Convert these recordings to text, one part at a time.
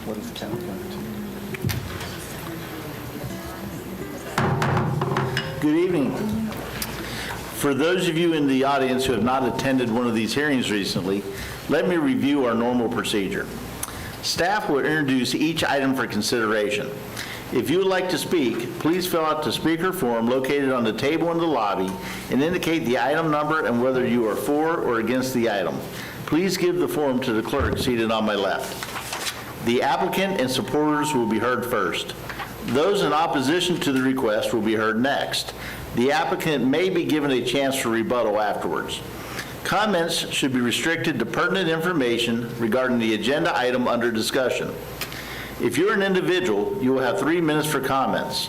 What is the town going to? Good evening. For those of you in the audience who have not attended one of these hearings recently, let me review our normal procedure. Staff will introduce each item for consideration. If you would like to speak, please fill out the speaker form located on the table in the lobby and indicate the item number and whether you are for or against the item. Please give the form to the clerk seated on my left. The applicant and supporters will be heard first. Those in opposition to the request will be heard next. The applicant may be given a chance for rebuttal afterwards. Comments should be restricted to pertinent information regarding the agenda item under discussion. If you're an individual, you will have 3 minutes for comments.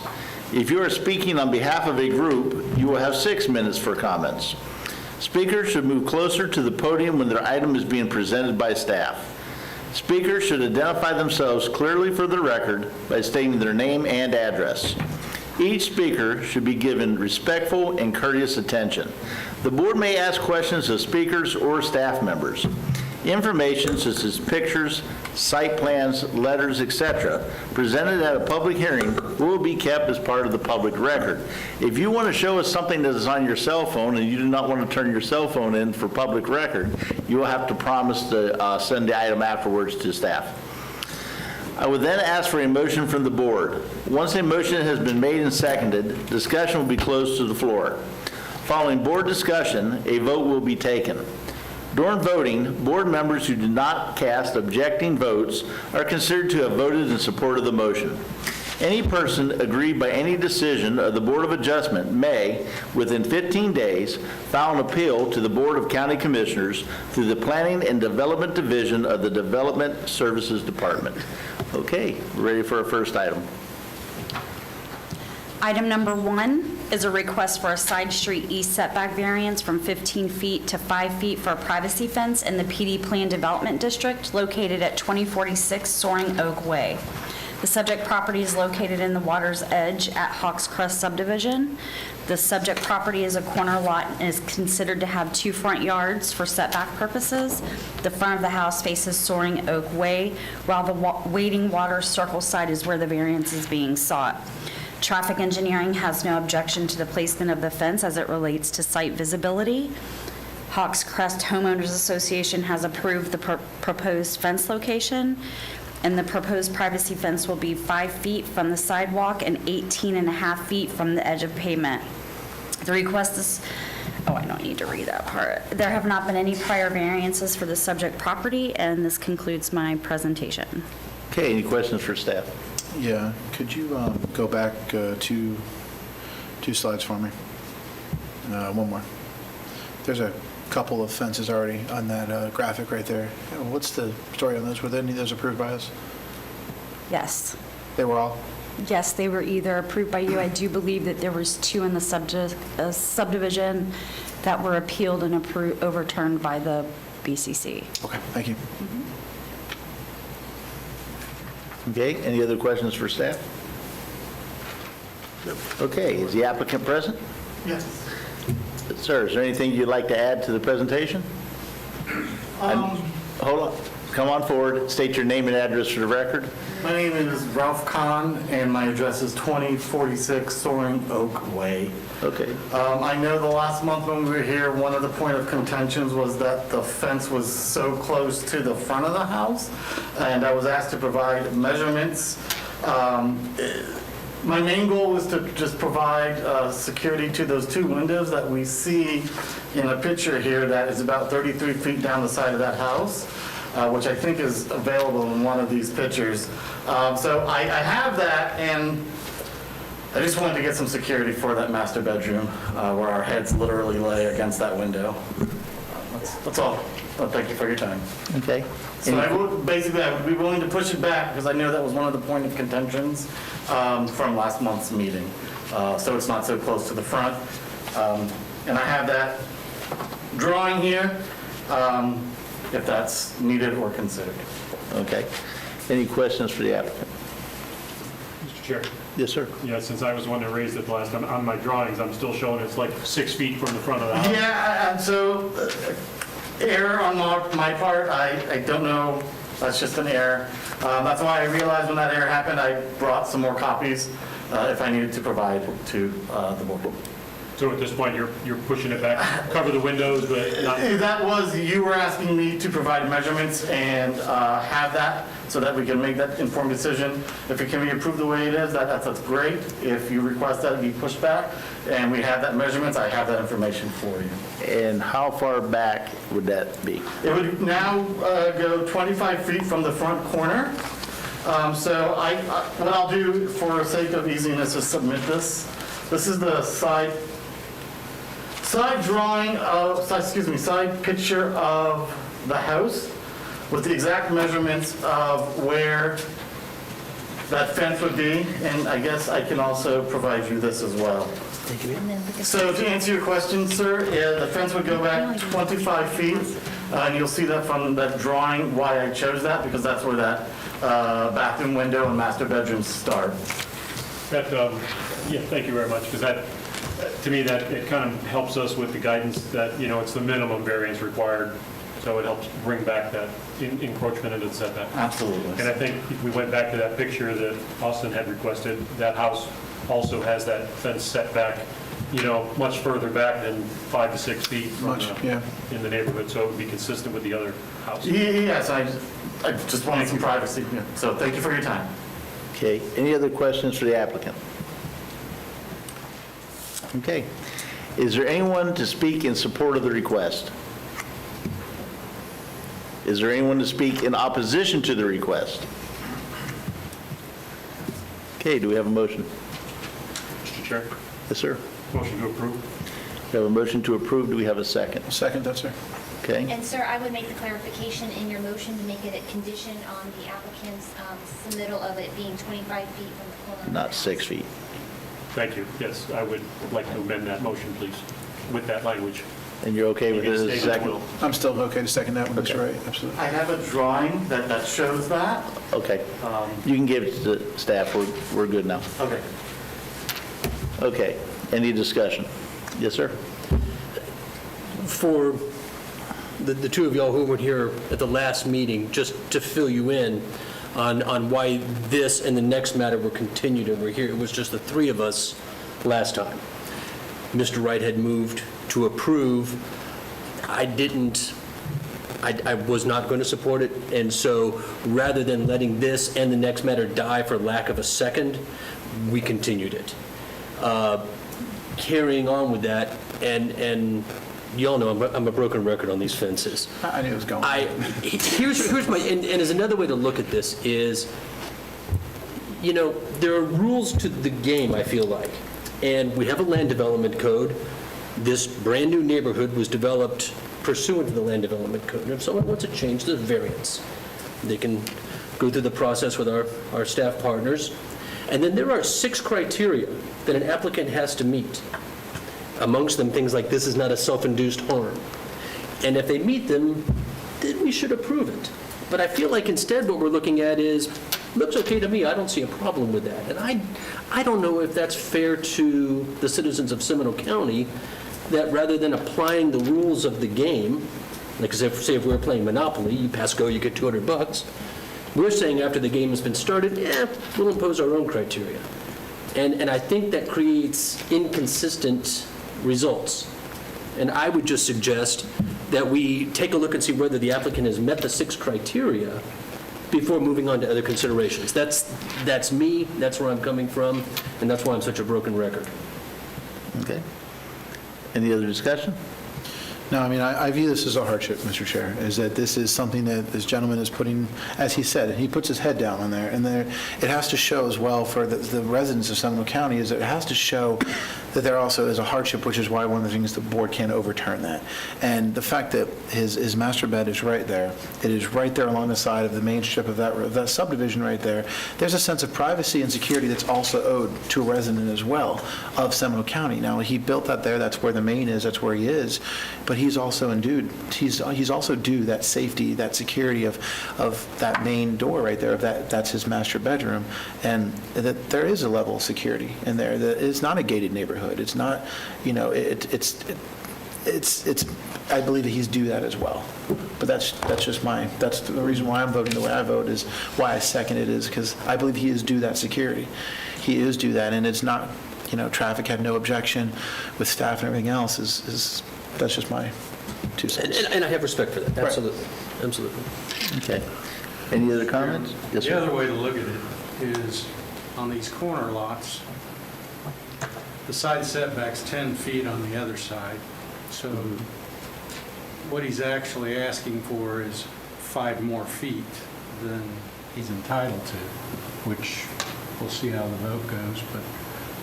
If you are speaking on behalf of a group, you will have 6 minutes for comments. Speakers should move closer to the podium when their item is being presented by staff. Speakers should identify themselves clearly for the record by stating their name and address. Each speaker should be given respectful and courteous attention. The board may ask questions of speakers or staff members. Information such as pictures, site plans, letters, etc., presented at a public hearing will be kept as part of the public record. If you want to show us something that is on your cell phone and you do not want to turn your cell phone in for public record, you will have to promise to send the item afterwards to staff. I would then ask for a motion from the board. Once a motion has been made and seconded, discussion will be closed to the floor. Following board discussion, a vote will be taken. During voting, board members who did not cast objecting votes are considered to have voted in support of the motion. Any person aggrieved by any decision of the Board of Adjustment may, within 15 days, file an appeal to the Board of County Commissioners through the Planning and Development Division of the Development Services Department. Okay, we're ready for our first item. Item number 1 is a request for a side street east setback variance from 15 feet to 5 feet for a privacy fence in the PD Plan Development District located at 2046 Soaring Oak Way. The subject property is located in the water's edge at Hawks Crest subdivision. The subject property is a corner lot and is considered to have 2 front yards for setback purposes. The front of the house faces Soaring Oak Way, while the wading water circle side is where the variance is being sought. Traffic engineering has no objection to the placement of the fence as it relates to site visibility. Hawks Crest Homeowners Association has approved the proposed fence location, and the proposed privacy fence will be 5 feet from the sidewalk and 18.5 feet from the edge of pavement. The request is, I don't need to read that part. There have not been any prior variances for the subject property, and this concludes my presentation. Okay, any questions for staff? Yeah, could you go back two slides for me? One more. There's a couple of fences already on that graphic right there. What's the story on those? Were any of those approved by us? Yes. They were all? Yes, they were either approved by you. I do believe that there was 2 in the subdivision that were appealed and overturned by the BCC. Okay, thank you. Okay, any other questions for staff? Okay, is the applicant present? Yes. Sir, is there anything you'd like to add to the presentation? Hold on, come on forward, state your name and address for the record. My name is Ralph Kahn, and my address is 2046 Soaring Oak Way. Okay, I know the last month when we were here, one of the point of contentions was that the fence was so close to the front of the house, and I was asked to provide measurements. My main goal was to just provide security to those 2 windows that we see in a picture here that is about 33 feet down the side of that house, which I think is available in one of these pictures. So I have that, and I just wanted to get some security for that master bedroom where our heads literally lay against that window. That's all. Well, thank you for your time. okay. So I would be willing to push it back because I know that was one of the point of contentions from last month's meeting. So it's not so close to the front. And I have that drawing here if that's needed or considered. Okay. Any questions for the applicant? Mr. Chair. Yes, sir. Yeah, since I was the one that raised it last time, on my drawings, I'm still showing it's like 6 feet from the front of the house. Yeah, and so error on my part. I don't know That's just an error. That's why I realized when that error happened, I brought some more copies if I needed to provide to the board. So at this point, you're pushing it back, cover the windows, but not, That was, you were asking me to provide measurements and have that so that we can make that informed decision. If it can be approved the way it is, that's great. If you request that it be pushed back and we have that measurements, I have that information for you. And how far back would that be? It would now go 25 feet from the front corner. So what I'll do for sake of easiness is submit this. This is the side drawing of, side picture of the house with the exact measurements of where that fence would be. And I guess I can also provide you this as well. So to answer your question, sir, the fence would go back 25 feet. And you'll see that from that drawing, why I chose that, because that's where that bathroom window and master bedrooms start. that, yeah, thank you very much, because that, to me, that, it kind of helps us with the guidance that, you know, it's the minimum variance required, so it helps bring back that encroachment into the setback. Absolutely. And I think if we went back to that picture that Austin had requested, that house also has that fence setback, you know, much further back than 5 to 6 feet from in the neighborhood, so it would be consistent with the other house. Yes, I just wanted some privacy. Yeah. So thank you for your time. Okay, any other questions for the applicant? Okay, is there anyone to speak in support of the request? Is there anyone to speak in opposition to the request? Okay, do we have a motion? Mr. Chair, Yes, sir. motion to approve. We have a motion to approve, do we have a second? Second, that, sir. Okay, And sir, I would make the clarification in your motion to make it a condition on the applicant's submittal of it being 25 feet from the corner. of the not house. 6 feet. Thank you. Yes, I would like to amend that motion, please, with that language. And you're okay with it as a Stated second? will. I'm still okay to second that one, Mr. Okay. Wright, absolutely. I have a drawing that shows that. Okay, you can give it to the staff, we're good now. Okay. Okay, any discussion? Yes, sir? For the two of y'all who were here at the last meeting, just to fill you in on why this and the next matter were continued and we're here, it was just the three of us last time. Mr. Wright had moved to approve. I was not going to support it, and so rather than letting this and the next matter die for lack of a second, we continued it. Carrying on with that, and y'all know I'm a broken record on these fences. I knew it was going. Here's my, and as another way to look at this is, you know, there are rules to the game, I feel like, and we have a land development code. This brand-new neighborhood was developed pursuant to the land development code, and if someone wants to change the variance, they can go through the process with our staff partners, and then there are 6 criteria that an applicant has to meet. Amongst them, things like this is not a self-induced harm. And if they meet them, then we should approve it. But I feel like instead what we're looking at is, looks okay to me, I don't see a problem with that. And I don't know if that's fair to the citizens of Seminole County, that rather than applying the rules of the game, like say if we were playing Monopoly, you pass go, you get $200, we're saying after the game has been started, we'll impose our own criteria. And I think that creates inconsistent results. And I would just suggest that we take a look and see whether the applicant has met the 6 criteria before moving on to other considerations. That's me, that's where I'm coming from, and that's why I'm such a broken record. Okay. Any other discussion? No, I mean, I view this as a hardship, Mr. Chair, is that this is something that this gentleman is putting, as he said, he puts his head down on there, and there, it has to show as well for the residents of Seminole County, is that it has to show that there also is a hardship, which is why one of the things the board can't overturn that. And the fact that his master bed is right there, it is right there along the side of the main strip of that subdivision right there, there's a sense of privacy and security that's also owed to a resident as well of Seminole County. Now, he built that there, that's where the main is, that's where he is, but he's also endued, he's also due that safety, that security of that main door right there, that's his master bedroom, and that there is a level of security in there, that it's not a gated neighborhood, it's not, you know, I believe that he's due that as well. But that's the reason why I'm voting the way I vote, is why I second it, is because I believe he is due that security. He is due that, and it's not, traffic had no objection with staff and everything else, that's just my 2 cents. And I have respect for that, Right. absolutely, absolutely. Okay. Any other comments? Yes, The sir. other way to look at it is, on these corner lots, the side setback's 10 feet on the other side, so what he's actually asking for is 5 more feet than he's entitled to, which we'll see how the vote goes, but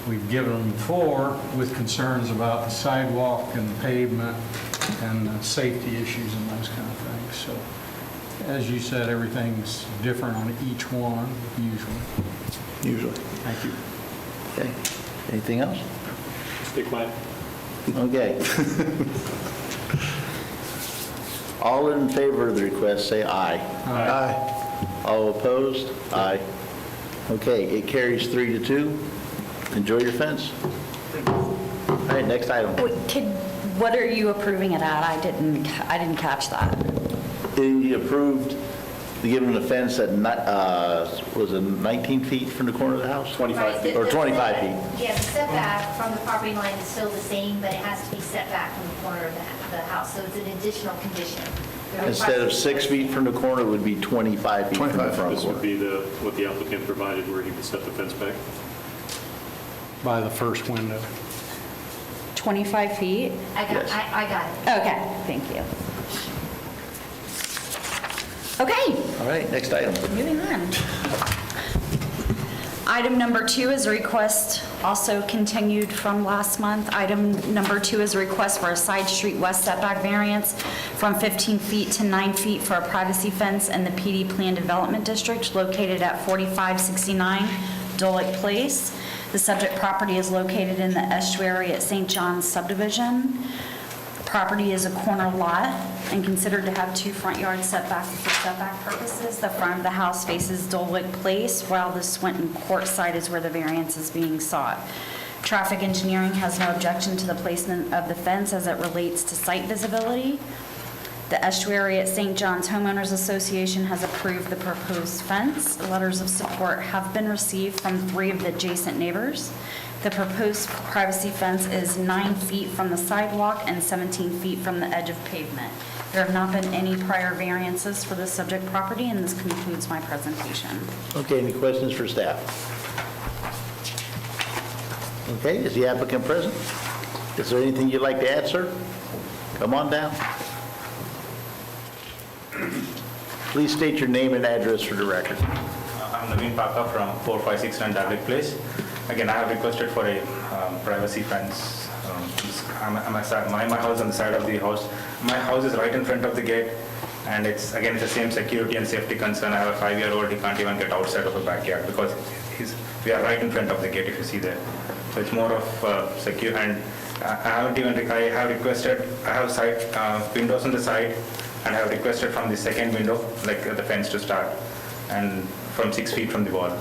we've given him 4 with concerns about the sidewalk and the pavement and the safety issues and those kind of things. So, as you said, everything's different on each one, usually. Thank you. Okay. Anything else? Stay quiet. Okay. All in favor of the request, say aye. Aye. All opposed? Aye. Okay, it carries 3-2. Enjoy your fence. All right, next item. What are you approving it at? I didn't catch that. He approved the giving a fence that, was it 19 feet from the corner of the house? 25 feet. Or 25 feet. Yeah, the setback from the property line is still the same, but it has to be set back from the corner of the house, so it's an additional condition. The Instead of request is 6 feet from the corner, it would be 25 feet from the 25. front This would corner. be what the applicant provided, where he would set the fence back. By the first window. 25 feet? Yes. I got it. Okay, thank you. Okay, All right, next item. moving on. Item number 2 is a request, also continued from last month. Item number 2 is a request for a side street west setback variance from 15 feet to 9 feet for a privacy fence in the PD Plan Development District located at 4569 Dolick Place. The subject property is located in the estuary at St. John's subdivision. Property is a corner lot and considered to have 2 front yard setbacks for setback purposes. The front of the house faces Dolick Place, while the Swinton Court side is where the variance is being sought. Traffic engineering has no objection to the placement of the fence as it relates to site visibility. The estuary at St. John's Homeowners Association has approved the proposed fence. Letters of support have been received from 3 of the adjacent neighbors. The proposed privacy fence is 9 feet from the sidewalk and 17 feet from the edge of pavement. There have not been any prior variances for the subject property, and this concludes my presentation. Okay, any questions for staff? Okay, is the applicant present? Is there anything you'd like to add, sir? Come on down. Please state your name and address for the record. I'm Naveen Paka from 4569 Darwick Place. Again, I have requested for a privacy fence. My house on the side of the house. My house is right in front of the gate, and it's the same security and safety concern. I have a 5-year-old, he can't even get outside of the backyard because we are right in front of the gate, if you see there. So it's more of secure, and I have requested, I have side windows on the side, and I have requested from the second window, like the fence to start, and from 6 feet from the wall.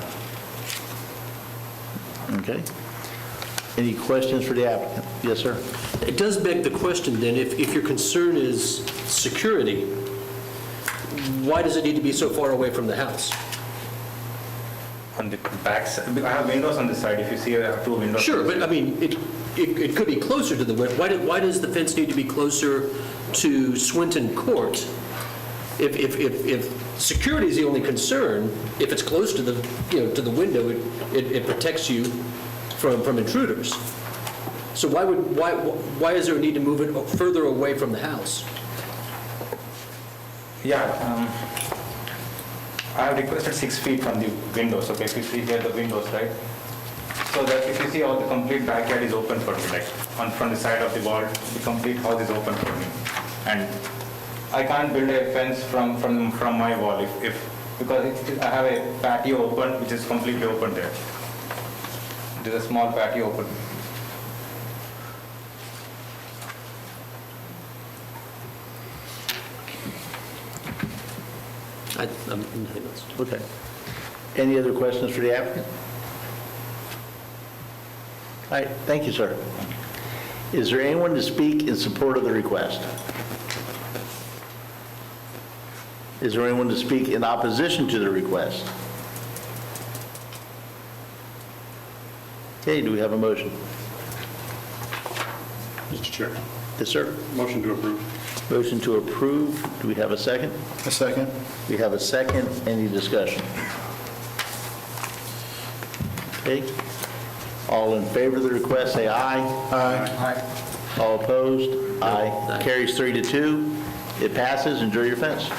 Okay. Any questions for the applicant? Yes, sir. It does beg the question then, if your concern is security, why does it need to be so far away from the house? On the back side, I have windows on the side. If you see, I have 2 windows. Sure, but I mean, it could be closer to the window. Why does the fence need to be closer to Swinton Court? If security is the only concern, if it's close to the, to the window, it protects you from intruders. So why is there a need to move it further away from the house? Yeah, I have requested 6 feet from the windows. Okay, if you see here the windows, right? So that if you see, all the complete backyard is open for me, like from the side of the wall, the complete house is open for me. And I can't build a fence from my wall because I have a patio open, which is completely open there. There's a small patio open. Okay. Any other questions for the applicant? All right, thank you, sir. Is there anyone to speak in support of the request? Is there anyone to speak in opposition to the request? Okay, do we have a motion? Mr. Chair, Yes, sir. motion to approve. Motion to approve. Do we have a second? A second. We have a second. Any discussion? Okay. All in favor of the request, say aye. Aye. All opposed? Aye. Carries 3-2. It passes. Enjoy your fence.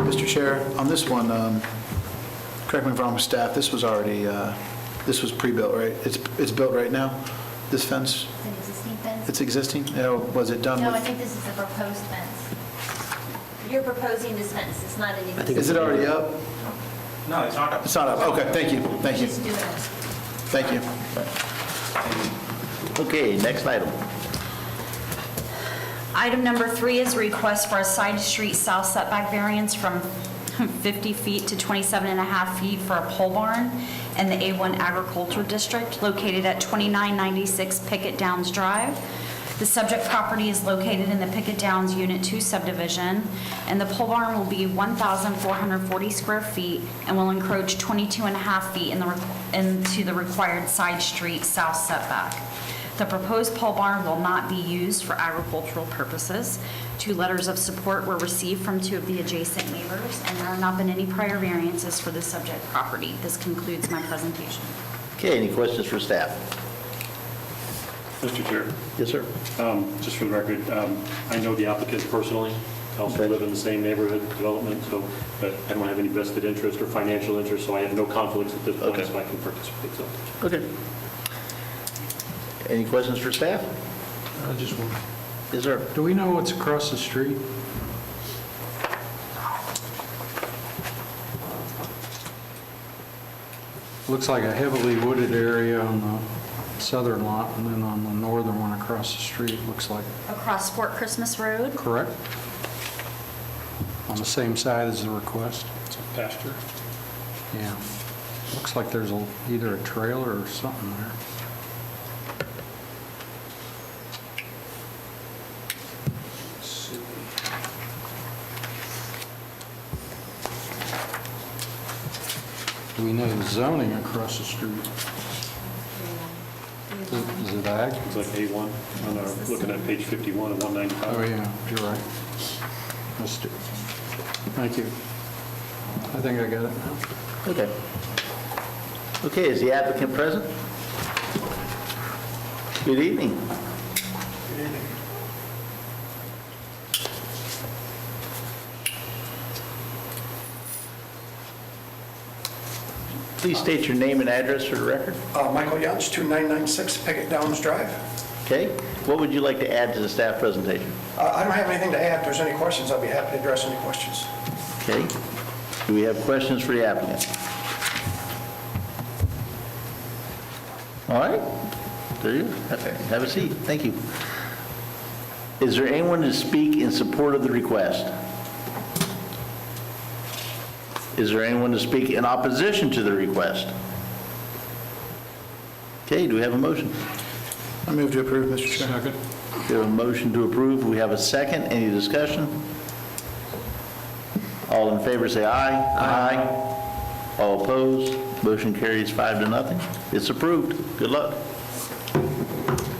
Mr. Chair, on this one, correct me if I'm wrong, staff, this was already, this was pre-built, right? It's built right now, this fence? It's an existing fence? It's existing? Was it done No, I with? think this is a proposed fence. You're proposing this fence, it's not an existing. Is it already up? No, it's not up. It's not up. Okay, thank you. Thank you. Just doing it. Thank you. Okay, next item. Item number 3 is a request for a side street south setback variance from 50 feet to 27.5 feet for a pole barn in the A1 Agriculture District located at 2996 Pickett Downs Drive. The subject property is located in the Pickett Downs Unit 2 subdivision, and the pole barn will be 1,440 square feet and will encroach 22.5 feet into the required side street south setback. The proposed pole barn will not be used for agricultural purposes. 2 letters of support were received from 2 of the adjacent neighbors, and there have not been any prior variances for the subject property. This concludes my presentation. Okay, any questions for staff? Mr. Chair, Yes, sir. just for the record, I know the applicant personally, I also Okay. live in the same neighborhood development, so, but I don't have any vested interest or financial interest, so I have no conflicts at this point, Okay. so I can participate, so. Okay. Any questions for staff? Just one. Yes, sir. Do we know what's across the street? Looks like a heavily wooded area on the southern lot, and then on the northern one across the street, looks like, Across Fort Christmas Road, correct? On the same side as the request? It's a pasture. Yeah. Looks like there's either a trailer or something there. Let's see. Do we know the zoning across the street? Is it ag? It's like A1, looking at page 51 of 195. Oh, yeah, you're right. Missed it. Thank you. I think I got it now. Okay. Okay, is the applicant present? Good evening. Please state your name and address for the record. Michael Yance, 2996 Pickett Downs Drive. Okay? What would you like to add to the staff presentation? I don't have anything to add. If there's any questions, I'll be happy to address any questions. Okay? Do we have questions for the applicant? All right. There you go. Have a seat. Thank you. Is there anyone to speak in support of the request? Is there anyone to speak in opposition to the request? Okay, do we have a motion? I move to approve, Mr. Chair. Second. We have a motion to approve. We have a second. Any discussion? All in favor, say aye. Aye. All opposed? Motion carries 5-0. It's approved. Good luck.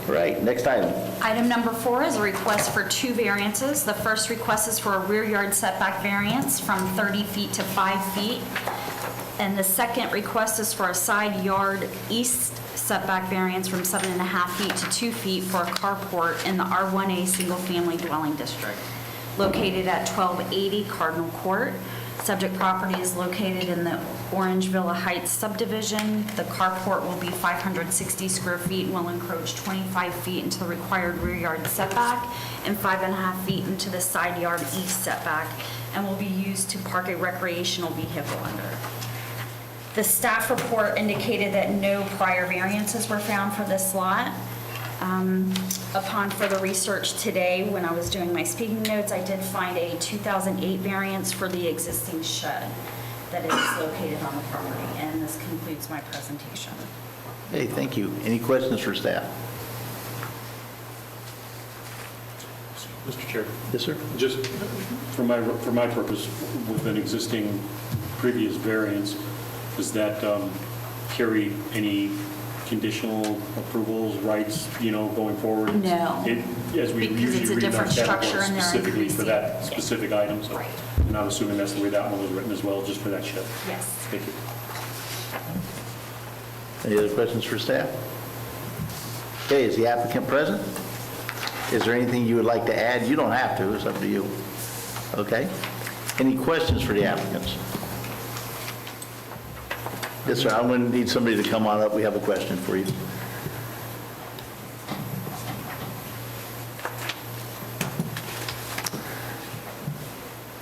All right, next item. Item number 4 is a request for 2 variances. The first request is for a rear yard setback variance from 30 feet to 5 feet. And the second request is for a side yard east setback variance from 7.5 feet to 2 feet for a carport in the R1A Single Family Dwelling District, located at 1280 Cardinal Court. Subject property is located in the Orange Villa Heights subdivision. The carport will be 560 square feet and will encroach 25 feet into the required rear yard setback and 5.5 feet into the side yard east setback, and will be used to park a recreational vehicle under. The staff report indicated that no prior variances were found for this lot. Upon further research today, when I was doing my speaking notes, I did find a 2008 variance for the existing shed that is located on the property, and this concludes my presentation. Hey, thank you. Any questions for staff? Mr. Chair, Yes, sir? just for my purpose, with an existing previous variance, does that carry any conditional approvals, rights, going forward? No. As we Because usually it's a read different that structure one and they're specifically for that increasing. specific item, so. Right. And I'm assuming that's the way that one was written as well, just for that shed. Yes. Thank you. Any other questions for staff? Okay, is the applicant present? Is there anything you would like to add? You don't have to, it's up to you. Okay? Any questions for the applicants? Yes, sir, I'm going to need somebody to come on up. We have a question for you.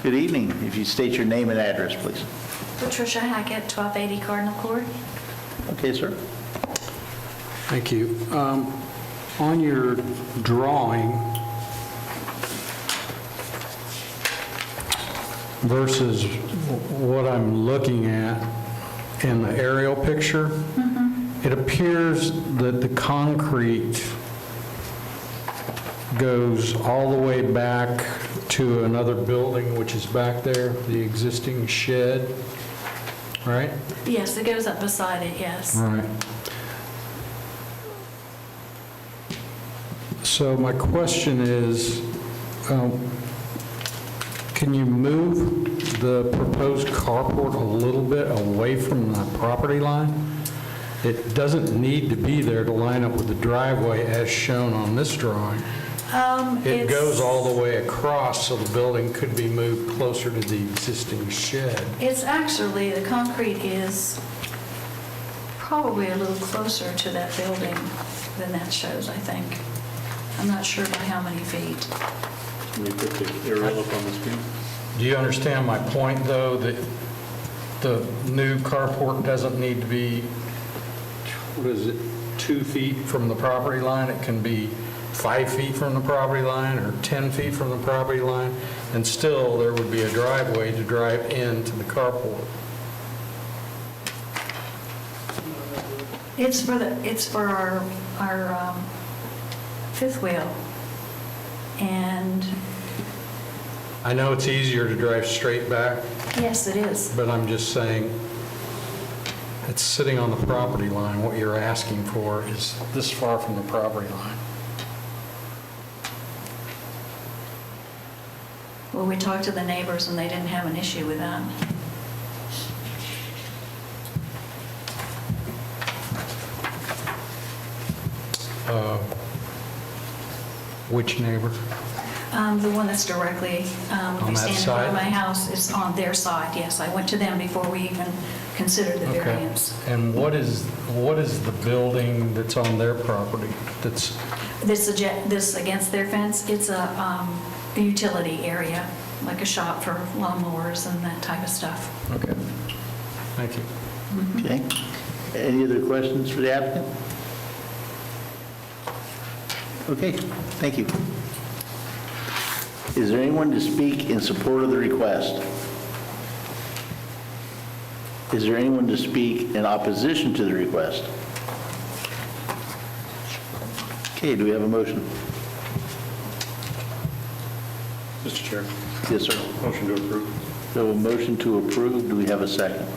Good evening. If you state your name and address, please. Patricia Hackett, 1280 Cardinal Court. Okay, sir? Thank you. On your drawing versus what I'm looking at in the aerial picture, it appears that the concrete goes all the way back to another building, which is back there, the existing shed, right? Yes, it goes up beside it, yes. Right. So my question is, can you move the proposed carport a little bit away from the property line? It doesn't need to be there to line up with the driveway as shown on this drawing. It goes all the way across, so the building could be moved closer to the existing shed. It's actually, the concrete is probably a little closer to that building than that shows, I think. I'm not sure by how many feet. Can we put the aerial up on the screen? Do you understand my point, though, that the new carport doesn't need to be, what is it, 2 feet from the property line? It can be 5 feet from the property line or 10 feet from the property line, and still there would be a driveway to drive into the carport. It's for our fifth wheel. And I know it's easier to drive straight back, yes, it is. but I'm just saying, it's sitting on the property line. What you're asking for is this far from the property line. Well, we talked to the neighbors and they didn't have an issue with that. Which neighbor? The one that's directly, if On you that stand in front of side? my house, is on their side, yes. I went to them before we even considered the Okay. variance. And what is the building that's on their property that's, This against their fence, it's a utility area, like a shop for lawnmowers and that type of stuff. okay, thank you. Okay. Any other questions for the applicant? Okay, thank you. Is there anyone to speak in support of the request? Is there anyone to speak in opposition to the request? Okay, do we have a motion? Mr. Chair, Yes, sir. motion to approve. So a motion to approve, do we have a second?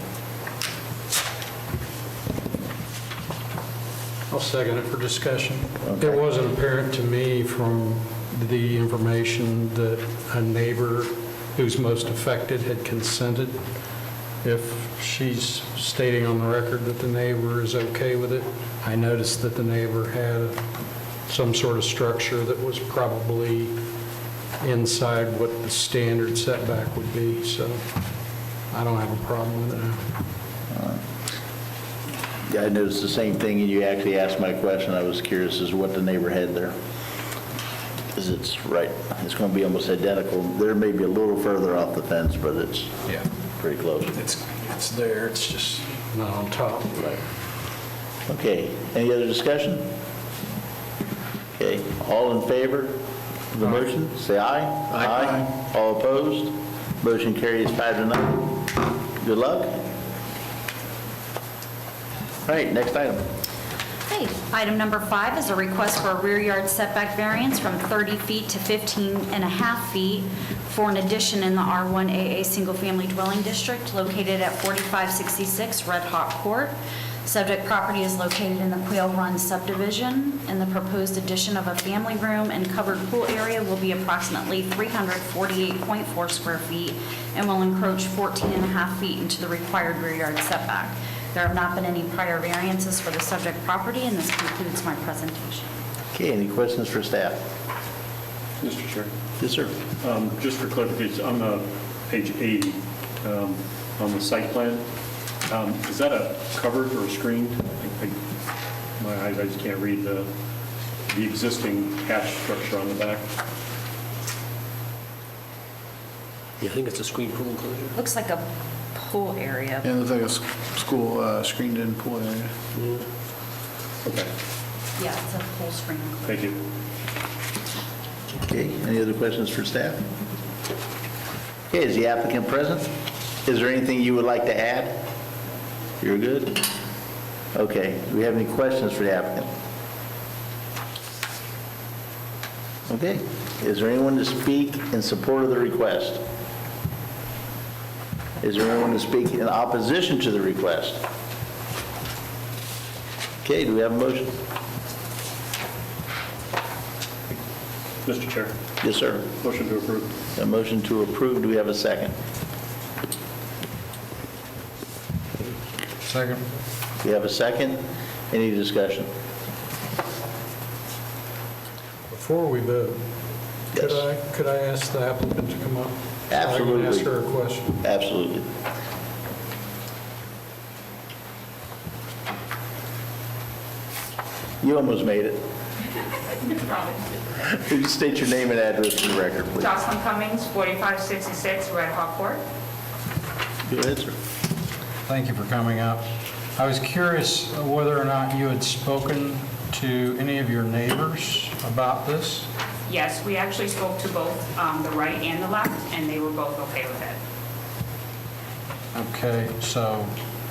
I'll second it for discussion. Okay. It wasn't apparent to me from the information that a neighbor who's most affected had consented. If she's stating on the record that the neighbor is okay with it, I noticed that the neighbor had some sort of structure that was probably inside what the standard setback would be, so I don't have a problem with it now. Yeah, I noticed the same thing, and you actually asked my question. I was curious as to what the neighbor had there. Because it's right, it's going to be almost identical. There may be a little further off the fence, but it's Yeah. pretty close. It's there, it's just not on top. Right. Okay, any other discussion? Okay, all in favor of the motion, say aye. Aye. All opposed? Motion carries 5-0. Good luck. All right, next item. Okay, item number 5 is a request for a rear yard setback variance from 30 feet to 15 and a half feet for an addition in the R1AA Single Family Dwelling District located at 4566 Red Hawk Court. Subject property is located in the Quail Run subdivision, and the proposed addition of a family room and covered pool area will be approximately 348.4 square feet and will encroach 14 and a half feet into the required rear yard setback. There have not been any prior variances for the subject property, and this concludes my presentation. Okay, any questions for staff? Mr. Chair, Yes, sir. just for clarification, on page 80, on the site plan, is that a covered or screened? My eyes, I just can't read the existing hatch structure on the back. Yeah, I think it's a screen pool enclosure. Looks like a pool area. Yeah, it looks like a school screened-in pool area. Okay, Yeah, it's a pool screen. thank you. Okay, any other questions for staff? Okay, is the applicant present? Is there anything you would like to add? You're good? Okay, do we have any questions for the applicant? Okay, is there anyone to speak in support of the request? Is there anyone to speak in opposition to the request? Okay, do we have a motion? Mr. Chair, Yes, sir. motion to approve. A motion to approve, do we have a second? Second. We have a second. Any discussion? Before we vote, Yes. could I ask the applicant to come up? Absolutely. I can ask her a question. Absolutely. You almost made it. Could you state your name and address for the record, please? Jocelyn Cummings, 4566 Red Hawk Court. Go ahead, sir. Thank you for coming up. I was curious whether or not you had spoken to any of your neighbors about this? Yes, we actually spoke to both the right and the left, and they were both okay with it. Okay, so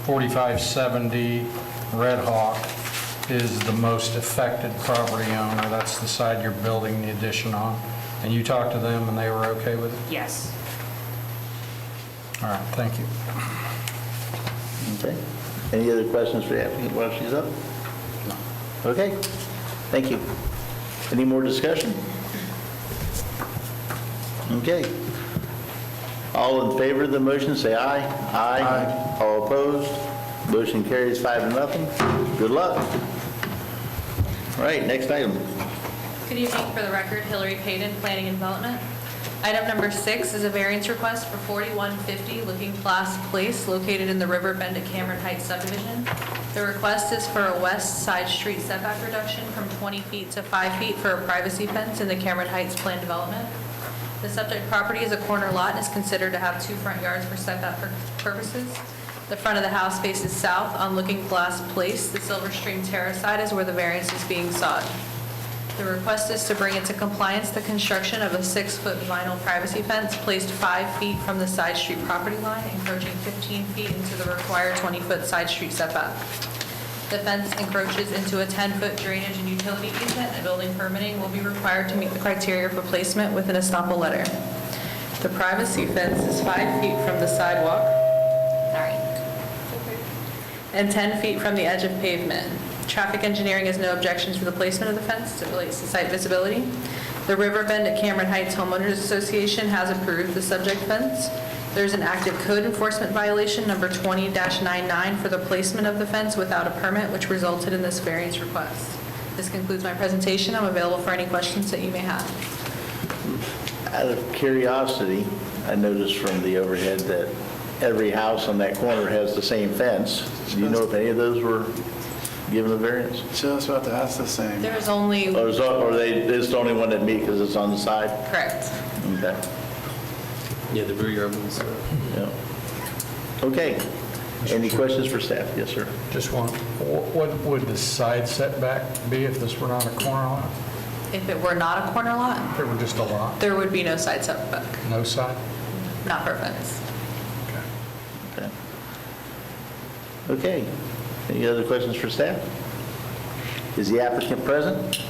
4570 Red Hawk is the most affected property owner. That's the side you're building the addition on. And you talked to them and they were okay with it? Yes. All right, thank you. Okay. Any other questions for the applicant while she's up? No. Okay. Thank you. Any more discussion? Okay. All in favor of the motion, say aye. Aye. All opposed? Motion carries 5-0. Good luck. All right, next item. Good evening. For the record, Hillary Payton, Planning and Development. Item number 6 is a variance request for 4150 Looking Glass Place located in the River Bend at Cameron Heights subdivision. The request is for a west side street setback reduction from 20 feet to 5 feet for a privacy fence in the Cameron Heights planned development. The subject property is a corner lot and is considered to have 2 front yards for setback purposes. The front of the house faces south on Looking Glass Place. The Silver Stream Terrace side is where the variance is being sought. The request is to bring into compliance the construction of a 6-foot vinyl privacy fence placed 5 feet from the side street property line, encroaching 15 feet into the required 20-foot side street setback. The fence encroaches into a 10-foot drainage and utility easement, and building permitting will be required to meet the criteria for placement with an estoppel letter. The privacy fence is 5 feet from the sidewalk, and 10 feet from the edge of pavement. Traffic engineering has no objections to the placement of the fence as it relates to site visibility. The River Bend at Cameron Heights Homeowners Association has approved the subject fence. There's an active code enforcement violation, number 20-99, for the placement of the fence without a permit, which resulted in this variance request. This concludes my presentation. I'm available for any questions that you may have. Out of curiosity, I noticed from the overhead that every house on that corner has the same fence. Do you know if any of those were given a variance? So I was about to ask the same. There is only, Or is this the only one that meet because it's on the side? correct. Okay. Yeah, the rear yard ones. Yeah. Okay. Any questions for staff? Yes, sir. Just one, what would the side setback be if this were not a corner lot? If it were not a corner lot, If it were just a lot, there would be no side setback, no side? not for a fence. Okay. Okay. Any other questions for staff? Is the applicant present?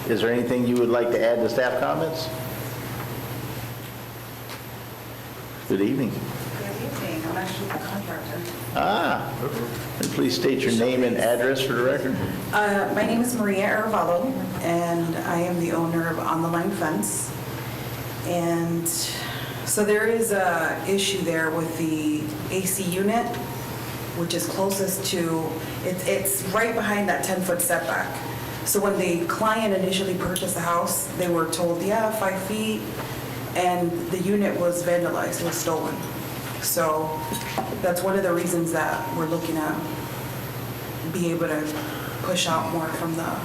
Is there anything you would like to add to staff comments? Good evening. Good evening, I'm actually the contractor. And please state your name and address for the record. My name is Maria Arevalo, and I am the owner of On the Line Fence. And so there is a issue there with the AC unit, which is closest to, it's right behind that 10-foot setback. So when the client initially purchased the house, they were told, yeah, 5 feet, and the unit was vandalized, it was stolen. So that's one of the reasons that we're looking at be able to push out more from the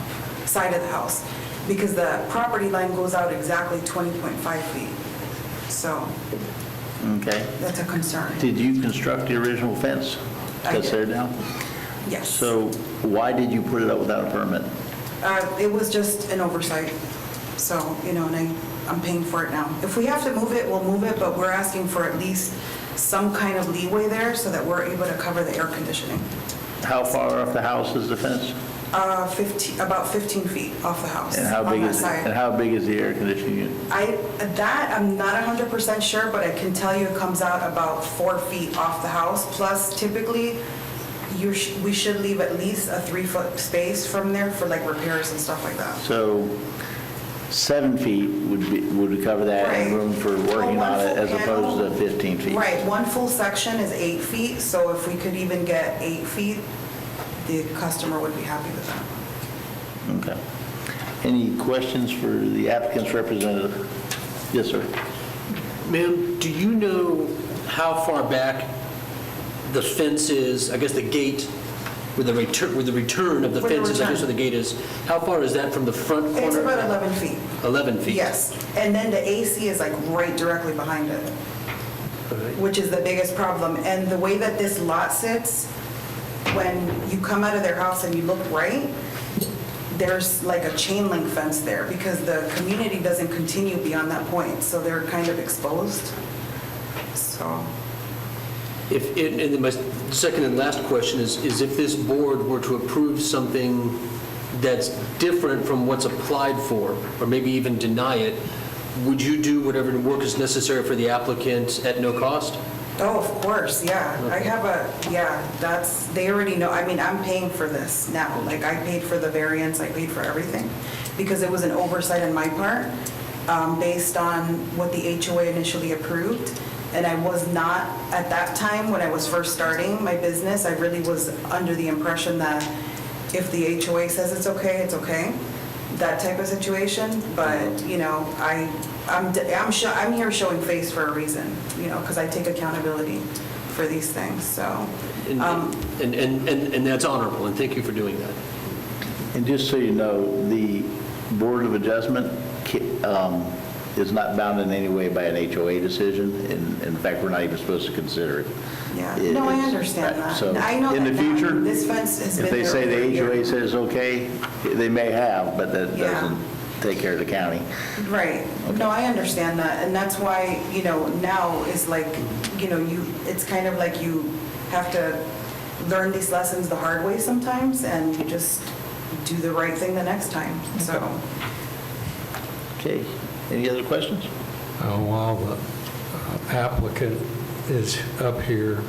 side of the house, because the property line goes out exactly 20.5 feet. So Okay. that's a concern. Did you construct the original fence I that's there did. now? Yes. So why did you put it up without a permit? It was just an oversight. So, and I'm paying for it now. If we have to move it, we'll move it, but we're asking for at least some kind of leeway there so that we're able to cover the air conditioning. How far off the house is the fence? About 15 feet off the house. And how on big that is, side. and how big is the air conditioning unit? I'm not 100% sure, but I can tell you it comes out about 4 feet off the house. Plus, typically, we should leave at least a 3-foot space from there for like repairs and stuff like that. So 7 feet would cover that and Right. room for working Well, on it one as full opposed to panel- 15 feet? Right, one full section is 8 feet, so if we could even get 8 feet, the customer would be happy with that. Okay. Any questions for the applicant's representative? Yes, sir. Ma'am, do you know how far back the fence is, I guess the gate, where the return of the Where the fence is, I guess return. where the gate is, how far is that from the front corner? It's about 11 feet. 11 feet? Yes, and then the AC is like right directly behind it, which is the biggest problem. And the way that this lot sits, when you come out of their house and you look right, there's like a chain link fence there because the community doesn't continue beyond that point, so they're kind of exposed. So, And then my second and last question is if this board were to approve something that's different from what's applied for, or maybe even deny it, would you do whatever work is necessary for the applicant at no cost? oh, of course, yeah. I have they already know, I mean, I'm paying for this now. Like, I paid for the variance, I paid for everything, because it was an oversight on my part, based on what the HOA initially approved. And I was not, at that time, when I was first starting my business, I really was under the impression that if the HOA says it's okay, that type of situation. But, I'm here showing face for a reason, because I take accountability for these things, so. And that's honorable, and thank you for doing that. And just so you know, the Board of Adjustment is not bound in any way by an HOA decision. In fact, we're not even supposed to consider it. Yeah, no, I understand that. So I know in the that now. future, This fence has been if they there say over a the year. HOA says okay, they may have, but that Yeah. doesn't take care of the county. Right. No, I understand that. And that's why, now is like, it's kind of like you have to learn these lessons the hard way sometimes, and you just do the right thing the next time, so. Okay, any other questions? While the applicant is up here,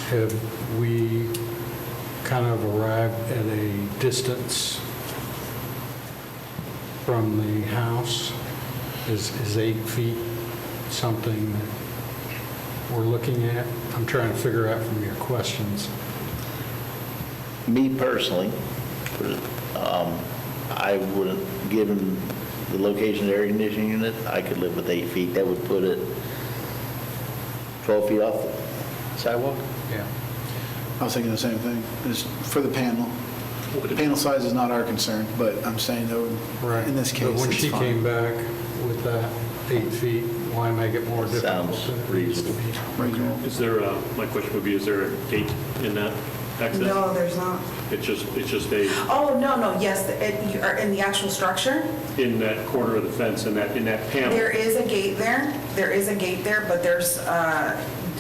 have we kind of arrived at a distance from the house? Is 8 feet something that we're looking at? I'm trying to figure out from your questions. Me personally, I would, given the location of the air conditioning unit, I could live with 8 feet. That would put it 12 feet off the sidewalk. Yeah. I was thinking the same thing, is for the panel. The panel size is not our concern, but I'm saying though, in this case, But when it's she fine. came back with that 8 feet, why make it more difficult Sounds than it needs to be? Reasonable. Is there, my question would be, is there a gate in that access? No, there's not. It's just a, Oh, no, yes, you are in the actual structure. in that corner of the fence, in that panel? There is a gate there. There is a gate there, but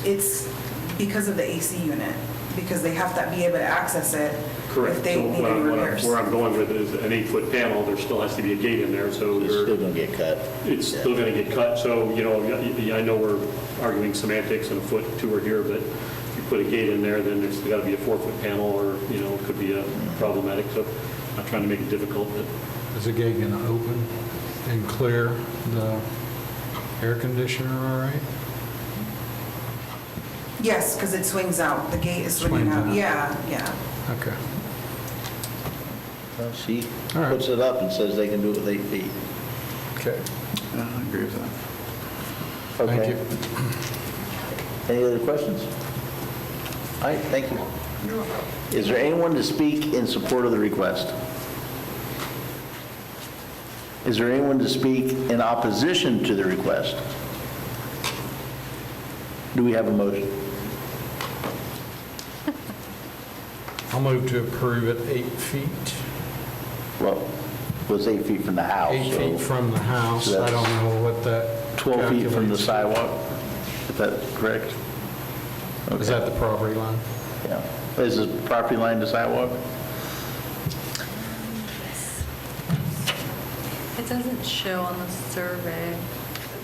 it's because of the AC unit, because they have to be able to access it Correct. if they So need any repairs. where I'm going with it is an 8-foot panel, there still has to be a gate in there, so It's still going to get cut. it's still going to get cut. So, I know we're arguing semantics and a foot, 2 or here, but if you put a gate in there, then there's got to be a 4-foot panel, or, it could be problematic. So I'm not trying to make it difficult, but Is the gate going to open and clear the air conditioner all right? Yes, because it swings out. The gate is swinging Swings out. out. Yeah. Okay. Well, she All right. puts it up and says they can do it with 8 feet. Okay. Yeah, I agree with that. Thank Okay. you. Any other questions? All right, thank you. Is there anyone to speak in support of the request? Is there anyone to speak in opposition to the request? Do we have a motion? I'll move to approve it 8 feet. Well, it was 8 feet from the house. 8 so feet from the house. so I that's don't know what that 12 feet from the calculates. sidewalk, if that's correct? Is that the property line? Yeah. Is the property line the sidewalk? It doesn't show on the survey. The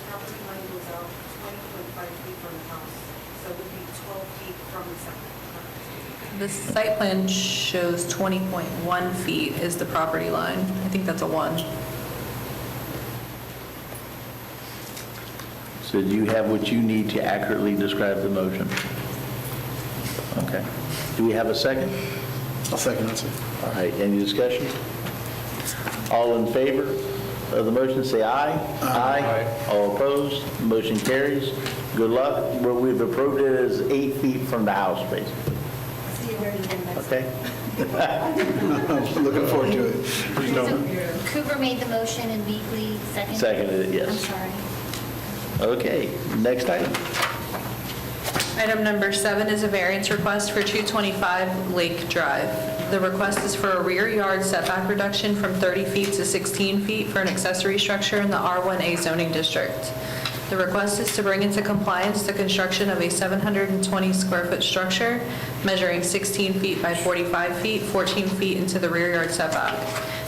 property line goes out 20.5 feet from the house, so it would be 12 feet from the septic. The site plan shows 20.1 feet is the property line. I think that's a 1. So do you have what you need to accurately describe the motion? Okay. Do we have a second? I'll second that, sir. All right, any discussion? All in favor of the motion, say aye. Aye. All opposed, motion carries. Good luck. Well, we've approved it as 8 feet from the house, basically. See you very next. Okay? I'm looking forward to it. So Cooper made the motion and Beakley seconded? Seconded it, yes. I'm sorry. Okay, next item. Item number 7 is a variance request for 225 Lake Drive. The request is for a rear yard setback reduction from 30 feet to 16 feet for an accessory structure in the R1A zoning district. The request is to bring into compliance the construction of a 720 square foot structure measuring 16 feet by 45 feet, 14 feet into the rear yard setback.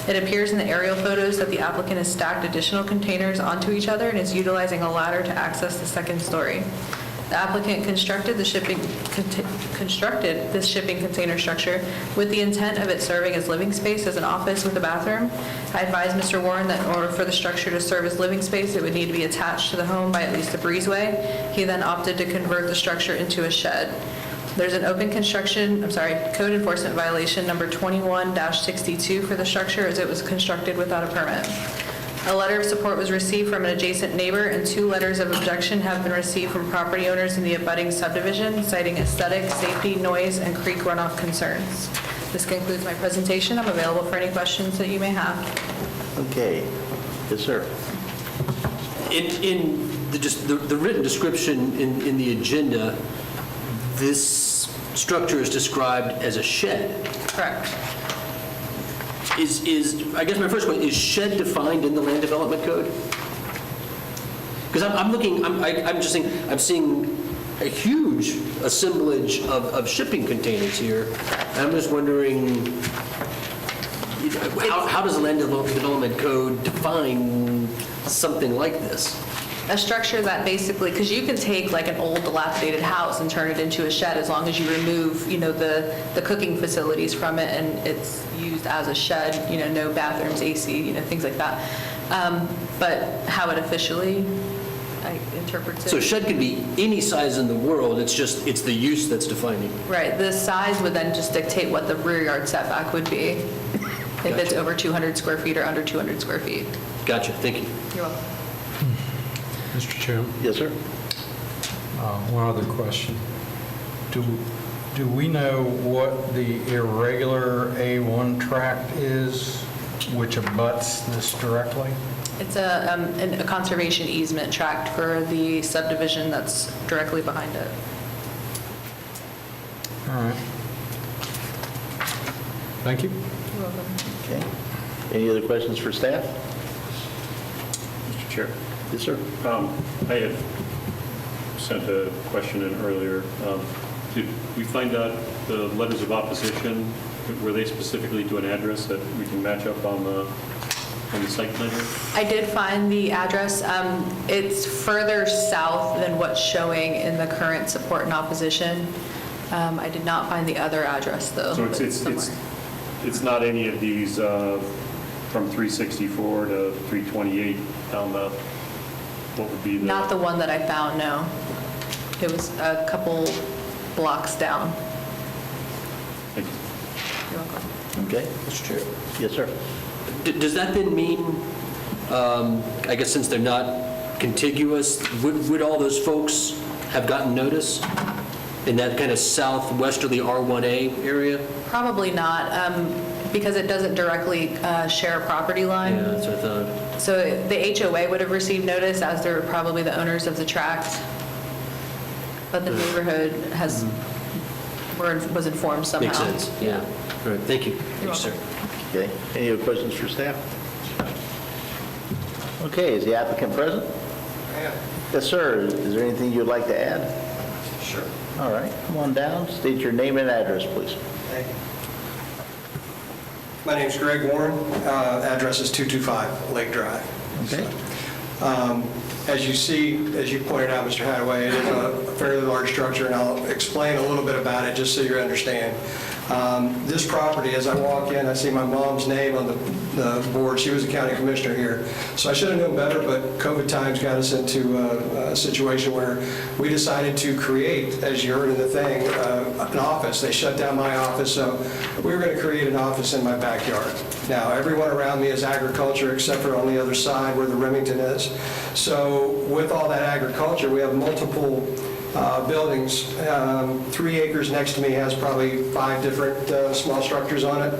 It appears in the aerial photos that the applicant has stacked additional containers onto each other and is utilizing a ladder to access the second story. The applicant constructed this shipping container structure with the intent of it serving as living space as an office with a bathroom. I advised Mr. Warren that in order for the structure to serve as living space, it would need to be attached to the home by at least a breezeway. He then opted to convert the structure into a shed. There's an open code enforcement violation number 21-62 for the structure as it was constructed without a permit. A letter of support was received from an adjacent neighbor, and 2 letters of objection have been received from property owners in the abutting subdivision, citing aesthetic, safety, noise, and creek runoff concerns. This concludes my presentation. I'm available for any questions that you may have. Okay. Yes, sir. In the written description in the agenda, this structure is described as a shed. Correct. I guess my first question, is shed defined in the land development code? Because I'm seeing a huge assemblage of shipping containers here. And I'm just wondering, how does the land development code define something like this? A structure that basically, because you can take like an old dilapidated house and turn it into a shed as long as you remove, the cooking facilities from it and it's used as a shed, no bathrooms, AC, things like that. But how it officially interprets it. So a shed can be any size in the world, it's the use that's defining. Right, the size would then just dictate what the rear yard setback would be if it's over 200 square feet or under 200 square feet. Gotcha, thank you. You're welcome. Mr. Chairman? Yes, sir. One other question. Do we know what the irregular A1 tract is, which abuts this directly? It's a conservation easement tract for the subdivision that's directly behind it. All right. Thank you. You're welcome. Okay. Any other questions for staff? Mr. Chair. Yes, sir. I had sent a question in earlier. Did we find out the letters of opposition Were they specifically to an address that we can match up on the site plan here? I did find the address. It's further south than what's showing in the current support and opposition. I did not find the other address, though. So but somewhere. it's not any of these from 364 to 328 down the, what would be the? Not the one that I found, no. It was a couple blocks down. Thank you. You're welcome. Okay. Mr. Chair. Yes, sir. Does that then mean, I guess since they're not contiguous, would all those folks have gotten notice in that kind of southwesterly R1A area? Probably not, because it doesn't directly share a property line. Yeah, that's what I thought. So the HOA would have received notice, as they're probably the owners of the tract. But the neighborhood was informed somehow. Makes sense, yeah. All right, thank you. You're Thank you, sir. Okay. Any other questions for staff? Okay, is the applicant present? Yes, sir. Is there anything you'd like to add? Sure. All right, come on down. State your name and address, please. Thank you. My name's Greg Warren. Address is 225 Lake Drive. Okay. As you see, as you pointed out, Mr. Hadaway, it is a fairly large structure, and I'll explain a little bit about it just so you understand. This property, as I walk in, I see my mom's name on the board. She was a county commissioner here. So I should have known better, but COVID times got us into a situation where we decided to create, as you heard in the thing, an office. They shut down my office, so we were going to create an office in my backyard. Now, everyone around me is agriculture except for on the other side where the Remington is. So with all that agriculture, we have multiple buildings. 3 acres next to me has probably 5 different small structures on it.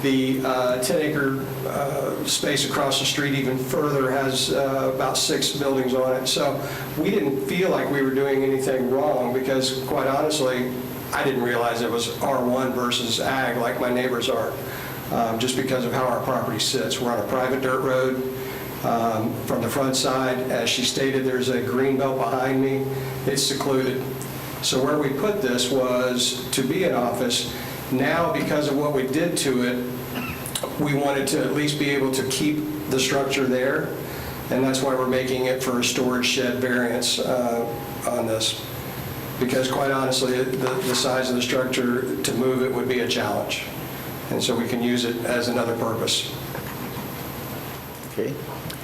The 10-acre space across the street even further has about 6 buildings on it. So we didn't feel like we were doing anything wrong because, quite honestly, I didn't realize it was R1 versus ag like my neighbors are, just because of how our property sits. We're on a private dirt road. From the front side, as she stated, there's a green belt behind me. It's secluded. So where we put this was to be an office. Now, because of what we did to it, we wanted to at least be able to keep the structure there, and that's why we're making it for a storage shed variance on this. Because quite honestly, the size of the structure, to move it would be a challenge. And so we can use it as another purpose. Okay.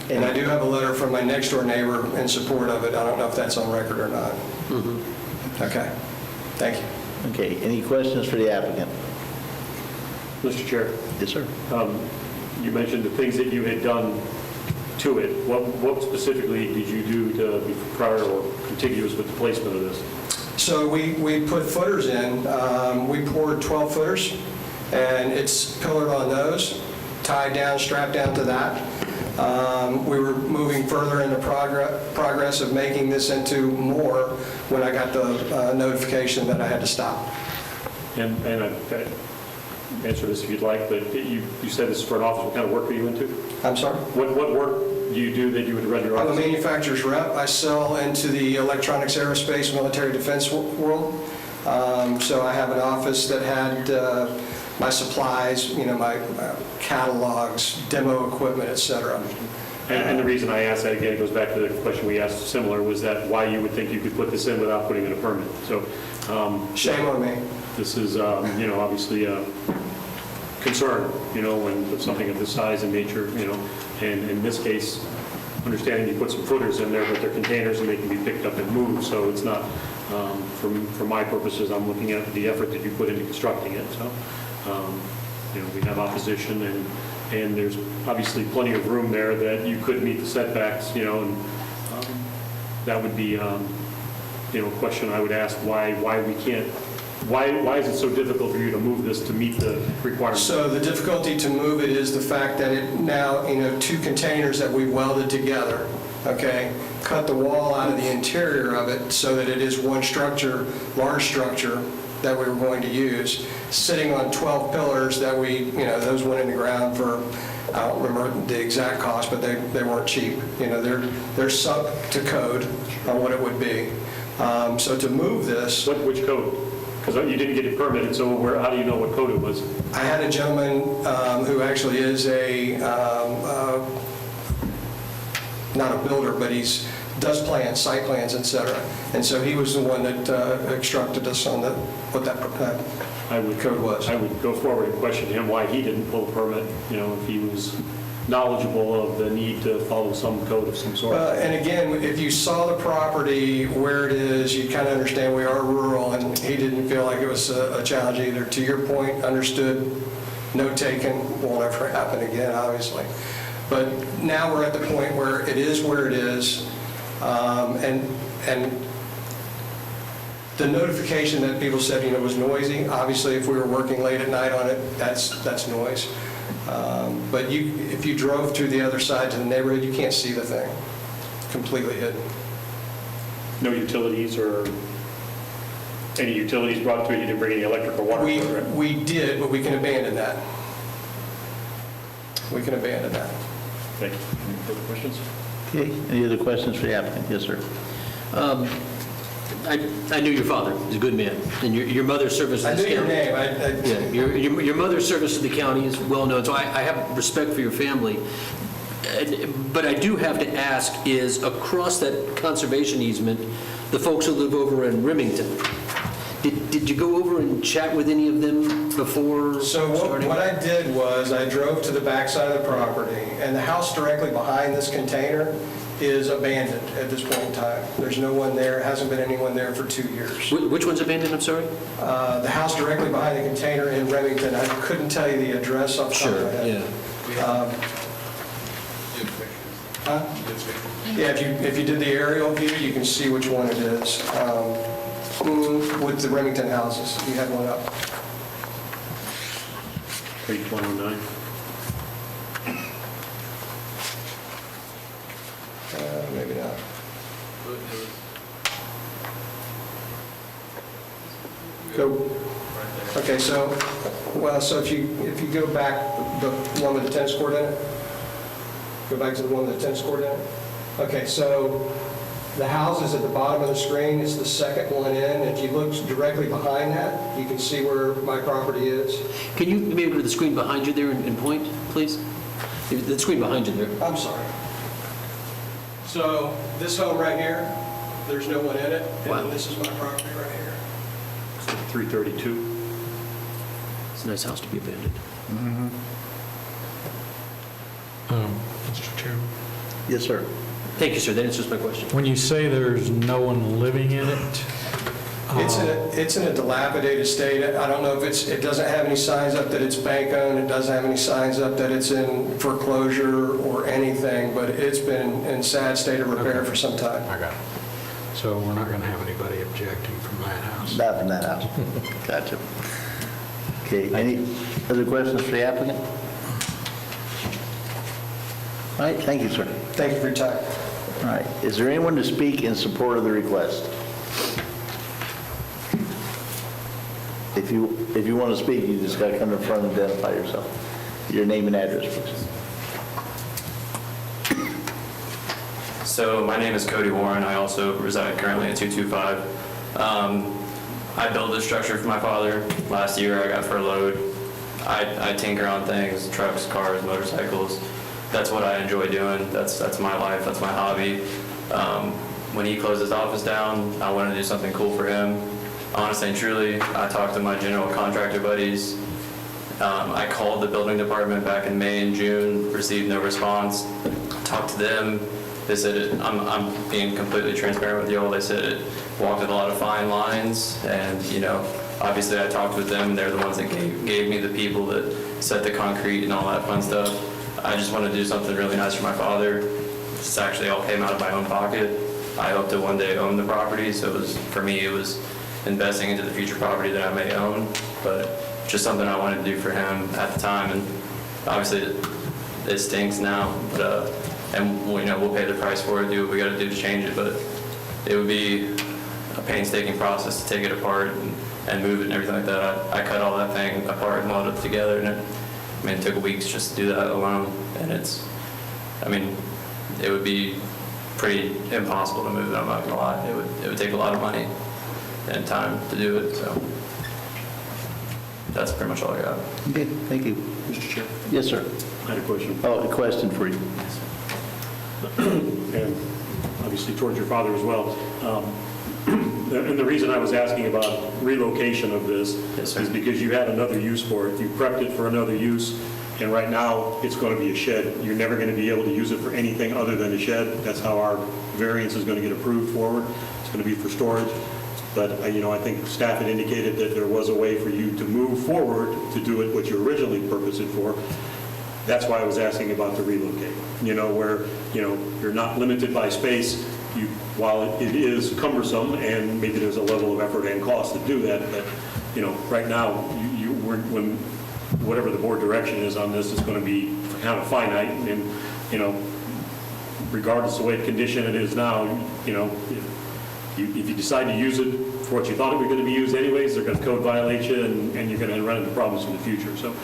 And I do have a letter from my next door neighbor in support of it. I don't know if that's on record or not. Okay. Thank you. Okay, any questions for the applicant? Mr. Chair, Yes, sir. you mentioned the things that you had done to it. What specifically did you do to be prior or contiguous with the placement of this? So we put footers in. We poured 12 footers, and it's pillared on those, tied down, strapped down to that. We were moving further into progress of making this into more when I got the notification that I had to stop. And answer this if you'd like, but you said this is for an office. What kind of work are you into? I'm sorry? What work do you do that you would run your I'm a office? manufacturer's rep. I sell into the electronics, aerospace, military defense world. So I have an office that had my supplies, my catalogs, demo equipment, et cetera. And the reason I asked that, again, it goes back to the question we asked similar, was that why you would think you could put this in without putting in a permit. So shame on me. This is, obviously a concern, when something of this size and nature, and in this case, understanding you put some footers in there, but they're containers and they can be picked up and moved, so it's not, for my purposes, I'm looking at the effort that you put into constructing it, so, we have opposition, and there's obviously plenty of room there that you could meet the setbacks, and that would be, a question I would ask, why we can't, why is it so difficult for you to move this to meet the requirements? So the difficulty to move it is the fact that it now, 2 containers that we welded together, okay, cut the wall out of the interior of it so that it is one structure, large structure, that we were going to use, sitting on 12 pillars that those went in the ground for, I don't remember the exact cost, but they weren't cheap. They're sub to code on what it would be. So to move this. Which code? Because you didn't get it permitted, so how do you know what code it was? I had a gentleman who actually is not a builder, but does plans, site plans, et cetera. And so he was the one that instructed us on what that code was. I would go forward and question him why he didn't pull a permit, if he was knowledgeable of the need to follow some code of some sort. And again, if you saw the property where it is, you kind of understand we are rural, and he didn't feel like it was a challenge either. To your point, understood, note taken, won't ever happen again, obviously. But now we're at the point where it is where it is, and the notification that people said, was noisy. Obviously, if we were working late at night on it, that's noise. But if you drove through the other side to the neighborhood, you can't see the thing. Completely hidden. No utilities or any utilities brought to it? You didn't bring any electric or water? We did, but we can abandon that. We can abandon that. Thank you. Any further questions? Okay, any other questions for the applicant? Yes, sir. I knew your father. He's a good man. And your mother's service to I this knew your county. name. Yeah, your mother's service to the county is well known, so I have respect for your family. But I do have to ask, is across that conservation easement, the folks who live over in Remington, did you go over and chat with any of them before So what I did was I drove to the backside of the property, and the house directly behind this container is abandoned at this point in time. There's no one there, hasn't been anyone there for 2 years. Which one's abandoned, I'm sorry? The house directly behind the container in Remington, I couldn't tell you the address off the top of my head. Yeah, if you did the aerial view, you can see which one it is. With the Remington houses, you had one up. Page 109. Maybe not. Okay, so if you go back, the one with the tennis court in it, go back to the one with the tennis court in it. Okay, so the house is at the bottom of the screen. It's the second one in. If you look directly behind that, you can see where my property is. Can you maybe go to the screen behind you there and point, please? The screen behind you there. I'm sorry. So this home right here, there's no one in it, and this is my property right here. 332. It's a nice house to be abandoned. Mr. Chairman? Yes, sir. Thank you, sir. That answers my question. When you say there's no one living in it, It's in a dilapidated state. I don't know if it doesn't have any signs up that it's bank owned. It doesn't have any signs up that it's in foreclosure or anything, but it's been in sad state of repair for some time. I got it. So we're not going to have anybody objecting from that house. Not from that house. Gotcha. Okay, any other questions for the applicant? All right, thank you, sir. Thank you for your time. All right, is there anyone to speak in support of the request? If you want to speak, you just got to come in front and identify yourself. Your name and address, please. So my name is Cody Warren. I also reside currently at 225. I built this structure for my father. Last year I got furloughed. I tinker on things, trucks, cars, motorcycles. That's what I enjoy doing. That's my life. That's my hobby. When he closed his office down, I wanted to do something cool for him. Honestly and truly, I talked to my general contractor buddies. I called the building department back in May and June, received no response. Talked to them. They said, I'm being completely transparent with you all. They said it walked with a lot of fine lines, and obviously I talked with them. They're the ones that gave me the people that set the concrete and all that fun stuff. I just wanted to do something really nice for my father. This actually all came out of my own pocket. I hope to one day own the property, so for me it was investing into the future property that I may own, but just something I wanted to do for him at the time. And obviously it stinks now, but and we'll pay the price for it, do what we got to do to change it, but it would be a painstaking process to take it apart and move it and everything like that. I cut all that thing apart and welded it together, and it took weeks just to do that alone. And it would be pretty impossible to move it, I'm not gonna lie. It would take a lot of money and time to do it, so. That's pretty much all I got. Okay, thank you. Mr. Chair, Yes, sir. I had a question. Oh, a question for you. And obviously towards your father as well. And the reason I was asking about relocation of this is because you had another use for it. You prepped it for another use, and right now, it's going to be a shed. You're never going to be able to use it for anything other than a shed. That's how our variance is going to get approved forward. It's going to be for storage. But, I think staff had indicated that there was a way for you to move forward to do it what you originally purposed it for. That's why I was asking about the relocate, where, you're not limited by space. While it is cumbersome and maybe there's a level of effort and cost to do that, but, right now, when whatever the board direction is on this, it's going to be kind of finite, and, regardless of the way condition it is now, if you decide to use it for what you thought it was going to be used anyways, they're going to code violate you, and you're going to run into problems in the future. So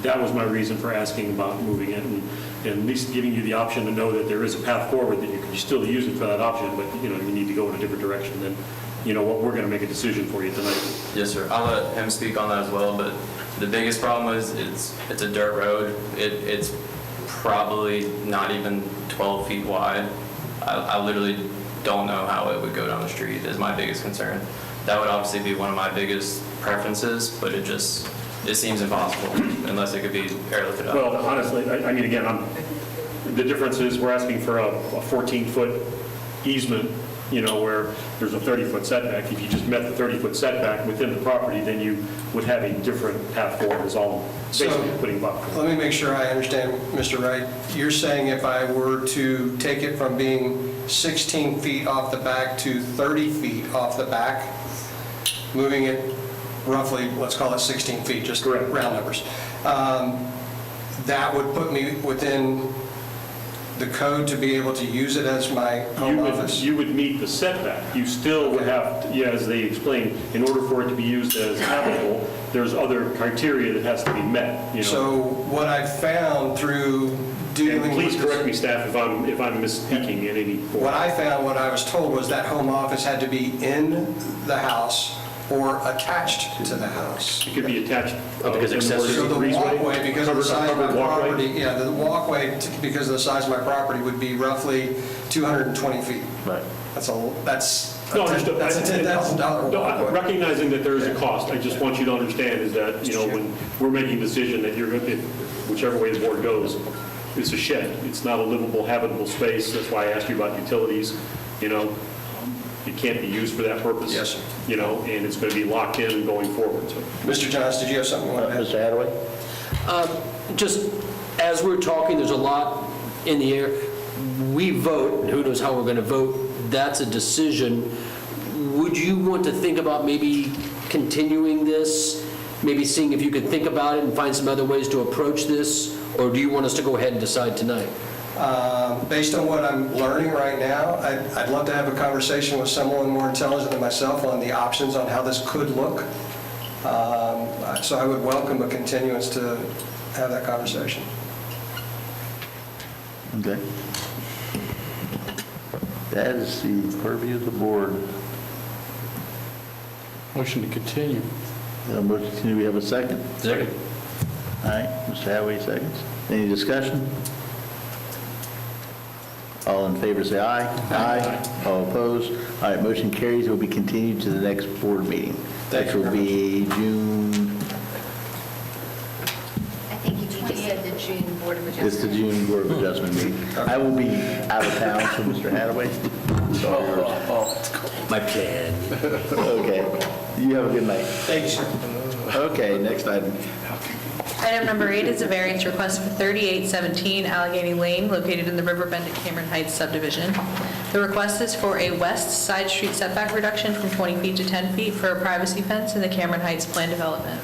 that was my reason for asking about moving it, and at least giving you the option to know that there is a path forward, that you can still use it for that option, but, you need to go in a different direction than, what we're going to make a decision for you tonight. Yes, sir. I'll let him speak on that as well, but the biggest problem is it's a dirt road. It's probably not even 12 feet wide. I literally don't know how it would go down the street is my biggest concern. That would obviously be one of my biggest preferences, but it seems impossible unless it could be airlifted up. Well, honestly, again, the difference is we're asking for a 14-foot easement, where there's a 30-foot setback. If you just met the 30-foot setback within the property, then you would have a different path forward, is all basically putting buffer. Let me make sure I understand, Mr. Wright. You're saying if I were to take it from being 16 feet off the back to 30 feet off the back, moving it roughly, let's call it 16 feet, just round numbers, that would put me within the code to be able to use it as my home office? You would meet the setback. You still would have, as they explained, in order for it to be used as habitable, there's other criteria that has to be met. So what I've found through dealing with... Please correct me, staff, if I'm misspeaking at any point. What I found, what I was told, was that home office had to be in the house or attached to the house. It could be attached. Because accessory. So the walkway, because of the size of my property, the walkway, because of the size of my property, would be roughly 220 feet. Right. That's a No, understood. That's a $10,000 walkway. Recognizing that there is a cost, I just want you to understand is that, when we're making a decision that you're going to, whichever way the board goes, it's a shed. It's not a livable, habitable space. That's why I asked you about utilities. It can't be used for that purpose. Yes, sir. And it's going to be locked in going forward. So. Mr. Johns, did you have something you wanted to add? Mr. Hadaway? Just as we're talking, there's a lot in the air. We vote, who knows how we're going to vote, that's a decision. Would you want to think about maybe continuing this, maybe seeing if you could think about it and find some other ways to approach this, or do you want us to go ahead and decide tonight? Based on what I'm learning right now, I'd love to have a conversation with someone more intelligent than myself on the options on how this could look. So I would welcome a continuance to have that conversation. Okay. That is the purview of the board. Motion to continue. Motion to continue, we have a second? Second. All right, Mr. Hadaway seconds. Any discussion? All in favor, say aye. Aye. All opposed? All right, motion carries. It will be continued to the next board meeting. Which will be June, I think you just said the June Board of Adjustment. it's the June Board of Adjustment meeting. I will be out of town, so Mr. Hadaway. My plan. Okay. You have a good night. Thank you, sir. Okay, next item. Item number 8 is a variance request for 3817 Allegheny Lane, located in the Riverbend at Cameron Heights subdivision. The request is for a west side street setback reduction from 20 feet to 10 feet for a privacy fence in the Cameron Heights plan development.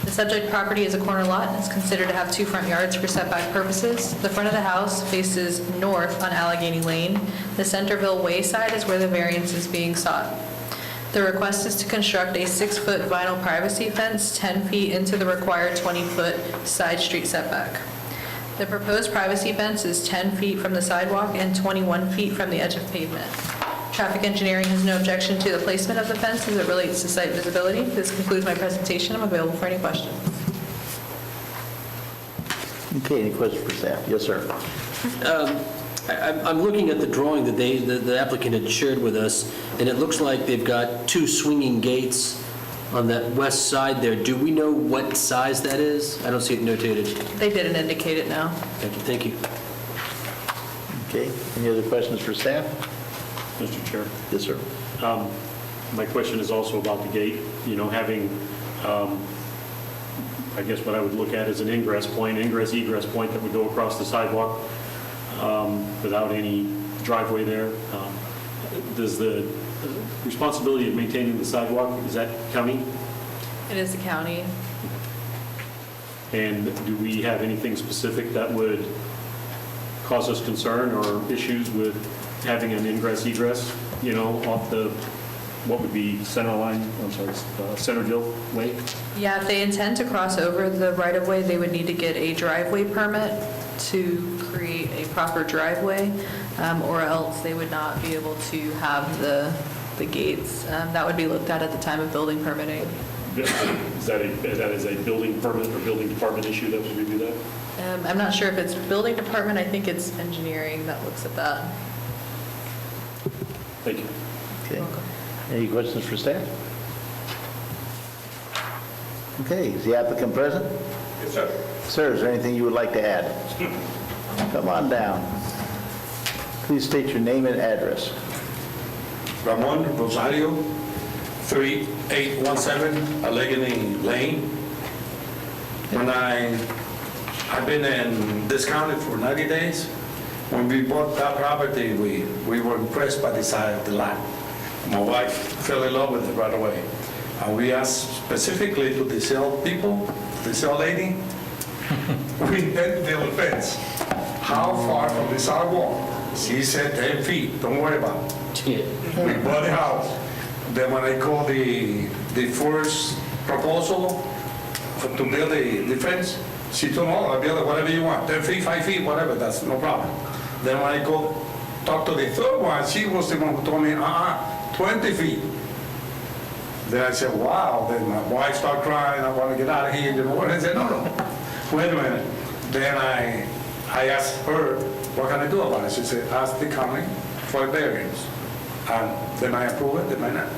The subject property is a corner lot and is considered to have 2 front yards for setback purposes. The front of the house faces north on Allegheny Lane. The Centerville Way side is where the variance is being sought. The request is to construct a 6-foot vinyl privacy fence 10 feet into the required 20-foot side street setback. The proposed privacy fence is 10 feet from the sidewalk and 21 feet from the edge of pavement. Traffic engineering has no objection to the placement of the fence as it relates to site visibility. This concludes my presentation. I'm available for any questions. Okay, any questions for staff? Yes, sir. I'm looking at the drawing that the applicant had shared with us, and it looks like they've got 2 swinging gates on that west side there. Do we know what size that is? I don't see it notated. They didn't indicate it now. Thank you. Okay, any other questions for staff? Mr. Chair. Yes, sir. My question is also about the gate, having, I guess what I would look at as an ingress egress point that would go across the sidewalk without any driveway there. Does the responsibility of maintaining the sidewalk, is that county? It is the county. And do we have anything specific that would cause us concern or issues with having an ingress egress, off the, what would be Centerville Way? Yeah, if they intend to cross over the right-of-way, they would need to get a driveway permit to create a proper driveway, or else they would not be able to have the gates. That would be looked at the time of building permitting. Is that a building permit or building department issue that would review that? I'm not sure if it's building department. I think it's engineering that looks at that. Thank you. Okay. Any questions for staff? Okay, is the applicant present? Yes, sir. Sir, is there anything you would like to add? Come on down. Please state your name and address. Ramon Rosario, 3817 Allegheny Lane. When I've been in this county for 90 days. When we bought that property, we were impressed by the size of the lot. My wife fell in love with it right away. And we asked specifically to the sale people, the sale lady, we had to build a fence. How far from the sidewalk? She said 10 feet, don't worry about it. We bought the house. Then when I called the first proposal to build the fence, she told me, I'll build it whatever you want, 10 feet, 5 feet, whatever, that's no problem. Then when I go talk to the third one, she was the one who told me, 20 feet. Then I said, wow. Then my wife started crying, I want to get out of here. And I said, no, wait a minute. Then I asked her, what can I do about it? She said, ask the county for a variance. And they might approve it, they might not.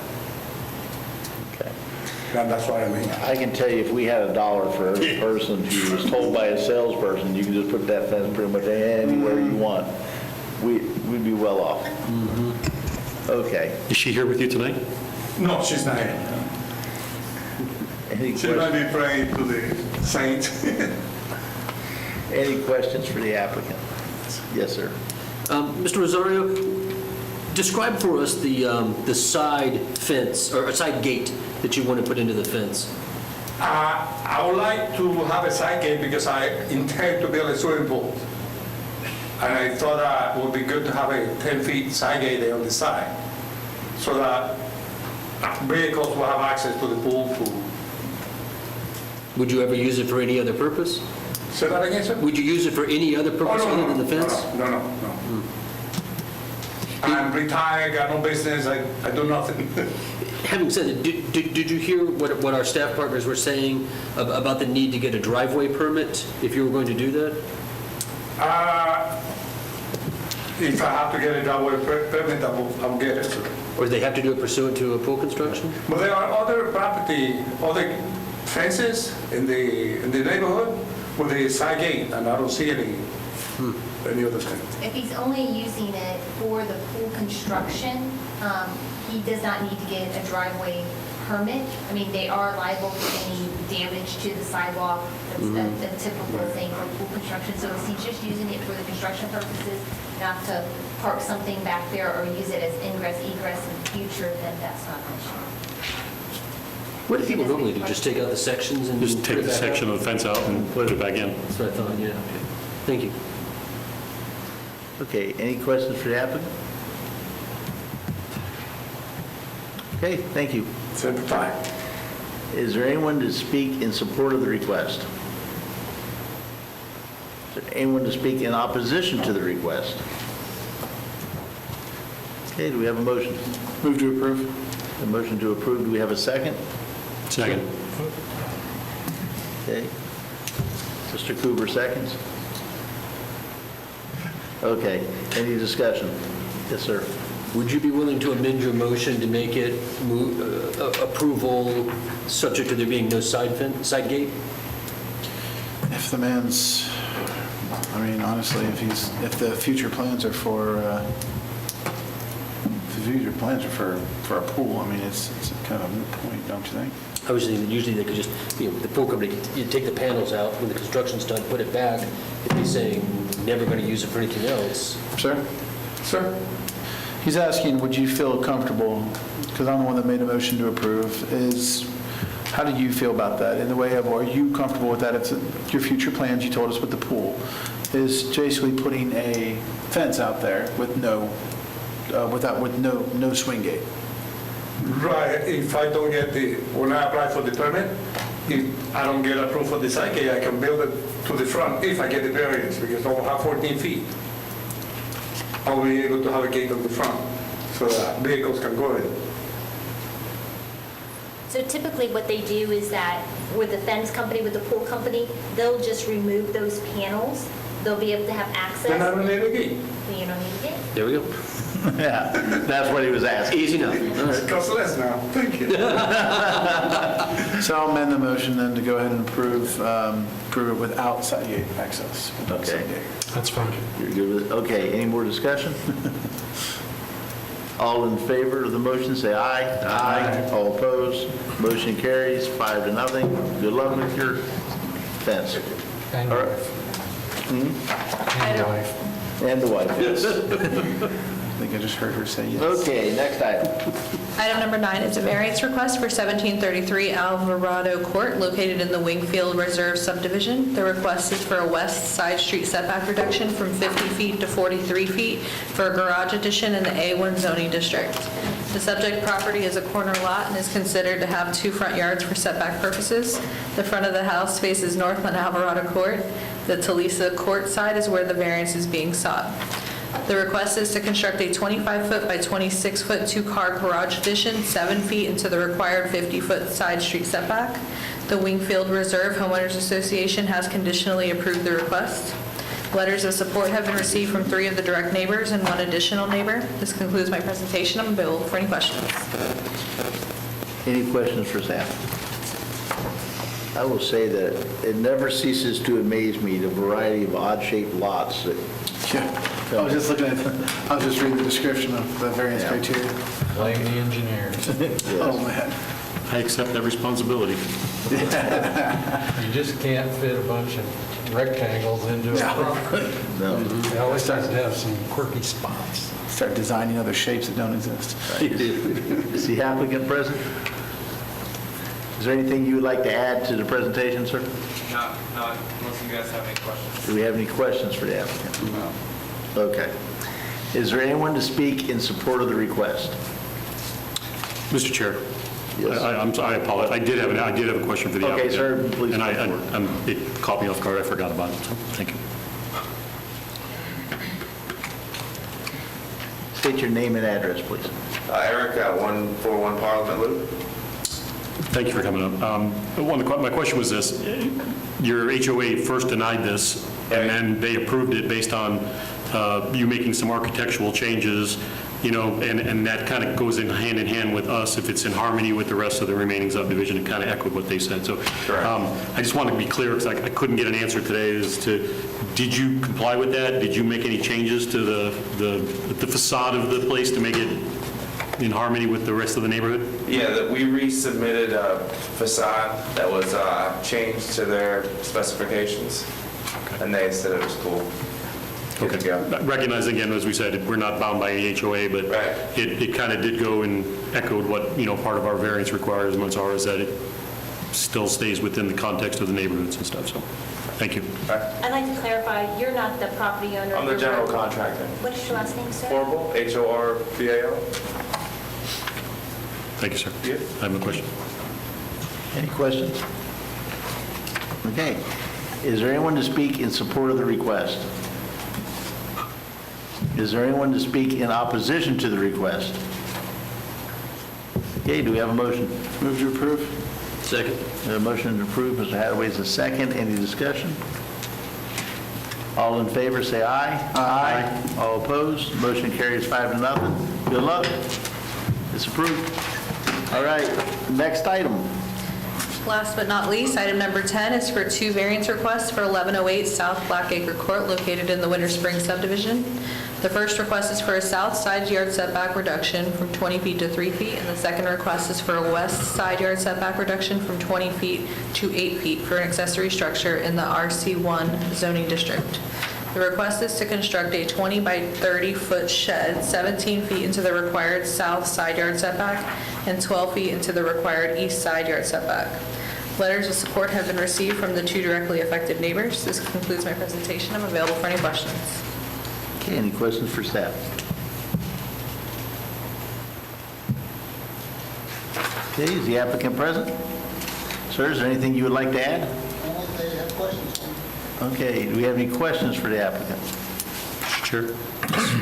Okay. And that's what I mean. I can tell you, if we had $1 for every person who was told by a salesperson, you can just put that fence pretty much anywhere you want, we'd be well off. Okay. Is she here with you tonight? No, she's not here. Any She might be praying to the saints. Any questions for the applicant? Yes, sir. Mr. Rosario, describe for us the side fence, or a side gate that you want to put into the fence. I would like to have a side gate because I intend to build a swimming pool. And I thought it would be good to have a 10 feet side gate there on the side so that vehicles will have access to the pool. Would you ever use it for any other purpose? Say that again, sir? Would you use it for any other purpose other than the fence? No. I'm retired, got no business, I do nothing. Having said that, did you hear what our staff partners were saying about the need to get a driveway permit if you were going to do that? If I have to get a driveway permit, I'll get it, sir. Or they have to do it pursuant to a pool construction? But there are other other fences in the neighborhood with the side gate, and I don't see any other thing. If he's only using it for the pool construction, he does not need to get a driveway permit. I mean, they are liable for any damage to the sidewalk. That's a typical thing for pool construction. So if he's just using it for the construction purposes, not to park something back there or use it as ingress, egress in the future, then that's not an issue. What do people normally do? Just take out the sections and Just put take it the back section up? of the fence out and put it back in. That's what I thought, yeah. Okay. Thank you. Okay, any questions for the applicant? Okay, thank you. Is there anyone to speak in support of the request? Is there anyone to speak in opposition to the request? Okay, do we have a motion? Move to approve. A motion to approve, do we have a second? Second. Okay. Mr. Cooper seconds. Okay, any discussion? Yes, sir. Would you be willing to amend your motion to make it approval subject to there being no side gate? If the man's, I mean, honestly, if the future plans are for, for a pool, I mean, it's kind of a moot point, don't you think? I was thinking that usually they could just, the pool company, you take the panels out, when the construction's done, put it back. If he's saying never going to use it for anything else. Sir? Sir? He's asking, would you feel comfortable, because I'm the one that made a motion to approve, how do you feel about that? In the way of, are you comfortable with that? If your future plans, you told us with the pool, is basically putting a fence out there with no swing gate. Right, if I don't get when I apply for the permit, if I don't get approved for the side gate, I can build it to the front if I get the variance, because I'll have 14 feet. I'll be able to have a gate on the front, so that vehicles can go in. So typically what they do is that with the fence company, with the pool company, they'll just remove those panels. They'll be able to have access. Then I don't need a gate. Then you don't need a gate. There we go. Yeah, that's what he was asking. Easy enough. It costs less now, thank you. So I'll amend the motion then to go ahead and approve it without side gate access. without side Okay. gate. That's fine. You're good with it? Okay, any more discussion? All in favor of the motion, say aye. Aye. All opposed, motion carries 5-0. Good luck with your fence. And All right. wife. And wife. And the wife, yes. I think I just heard her say yes. Okay, next item. Item number 9 is a variance request for 1733 Alvarado Court, located in the Wingfield Reserve subdivision. The request is for a west side street setback reduction from 50 feet to 43 feet for a garage addition in the A1 zoning district. The subject property is a corner lot and is considered to have 2 front yards for setback purposes. The front of the house faces north on Alvarado Court. The Talisa Court side is where the variance is being sought. The request is to construct a 25-foot by 26-foot 2-car garage addition 7 feet into the required 50-foot side street setback. The Wingfield Reserve Homeowners Association has conditionally approved the request. Letters of support have been received from 3 of the direct neighbors and 1 additional neighbor. This concludes my presentation. I'm available for any questions. Any questions for staff? I will say that it never ceases to amaze me the variety of odd-shaped lots that. Yeah, I was just reading the description of the variance criteria. Blame the engineers. Oh, man. I accept that responsibility. You just can't fit a bunch of rectangles into a property. No. It always starts to have some quirky spots. Start designing other shapes that don't exist. Is the applicant present? Is there anything you would like to add to the presentation, sir? No, unless you guys have any questions. Do we have any questions for the applicant? No. Okay. Is there anyone to speak in support of the request? Mr. Chair. Yes. I apologize. I did have a question for the applicant. Okay, sir, please. And it caught me off guard. I forgot about it. So, thank you. State your name and address, please. Eric, 141 Parliament Loop. Thank you for coming up. My question was this. Your HOA first denied this, and then they approved it based on you making some architectural changes, and that kind of goes in hand with us. If it's in harmony with the rest of the remaining subdivision, it kind of echoed what they said. So I just want to be clear, because I couldn't get an answer today as to, did you comply with that? Did you make any changes to the facade of the place to make it in harmony with the rest of the neighborhood? Yeah, we resubmitted a facade that was changed to their specifications, and they said it was cool. Okay. Recognize again, as we said, we're not bound by any HOA, but it kind of did go and echoed what, part of our variance requirements are, is that it still stays within the context of the neighborhoods and stuff, so, thank you. I'd like to clarify, you're not the property owner. I'm the general contractor. What is your last name, sir? Horrible, Horbal. Thank you, sir. Yeah. I have no question. Any questions? Okay. Is there anyone to speak in support of the request? Is there anyone to speak in opposition to the request? Okay, do we have a motion? Move to approve. Second. A motion to approve, Mr. Hadaway is a second. Any discussion? All in favor, say aye. Aye. All opposed? Motion carries 5-0. Good luck. It's approved. All right, next item. Last but not least, item number 10 is for 2 variance requests for 1108 South Blackacre Court located in the Winter Spring subdivision. The first request is for a south side yard setback reduction from 20 feet to 3 feet, and the second request is for a west side yard setback reduction from 20 feet to 8 feet for an accessory structure in the RC1 zoning district. The request is to construct a 20 by 30 foot shed 17 feet into the required south side yard setback and 12 feet into the required east side yard setback. Letters of support have been received from the 2 directly affected neighbors. This concludes my presentation. I'm available for any questions. Okay, any questions for staff? Okay, is the applicant present? Sir, is there anything you would like to add? They have questions. Okay, do we have any questions for the applicant? Sure.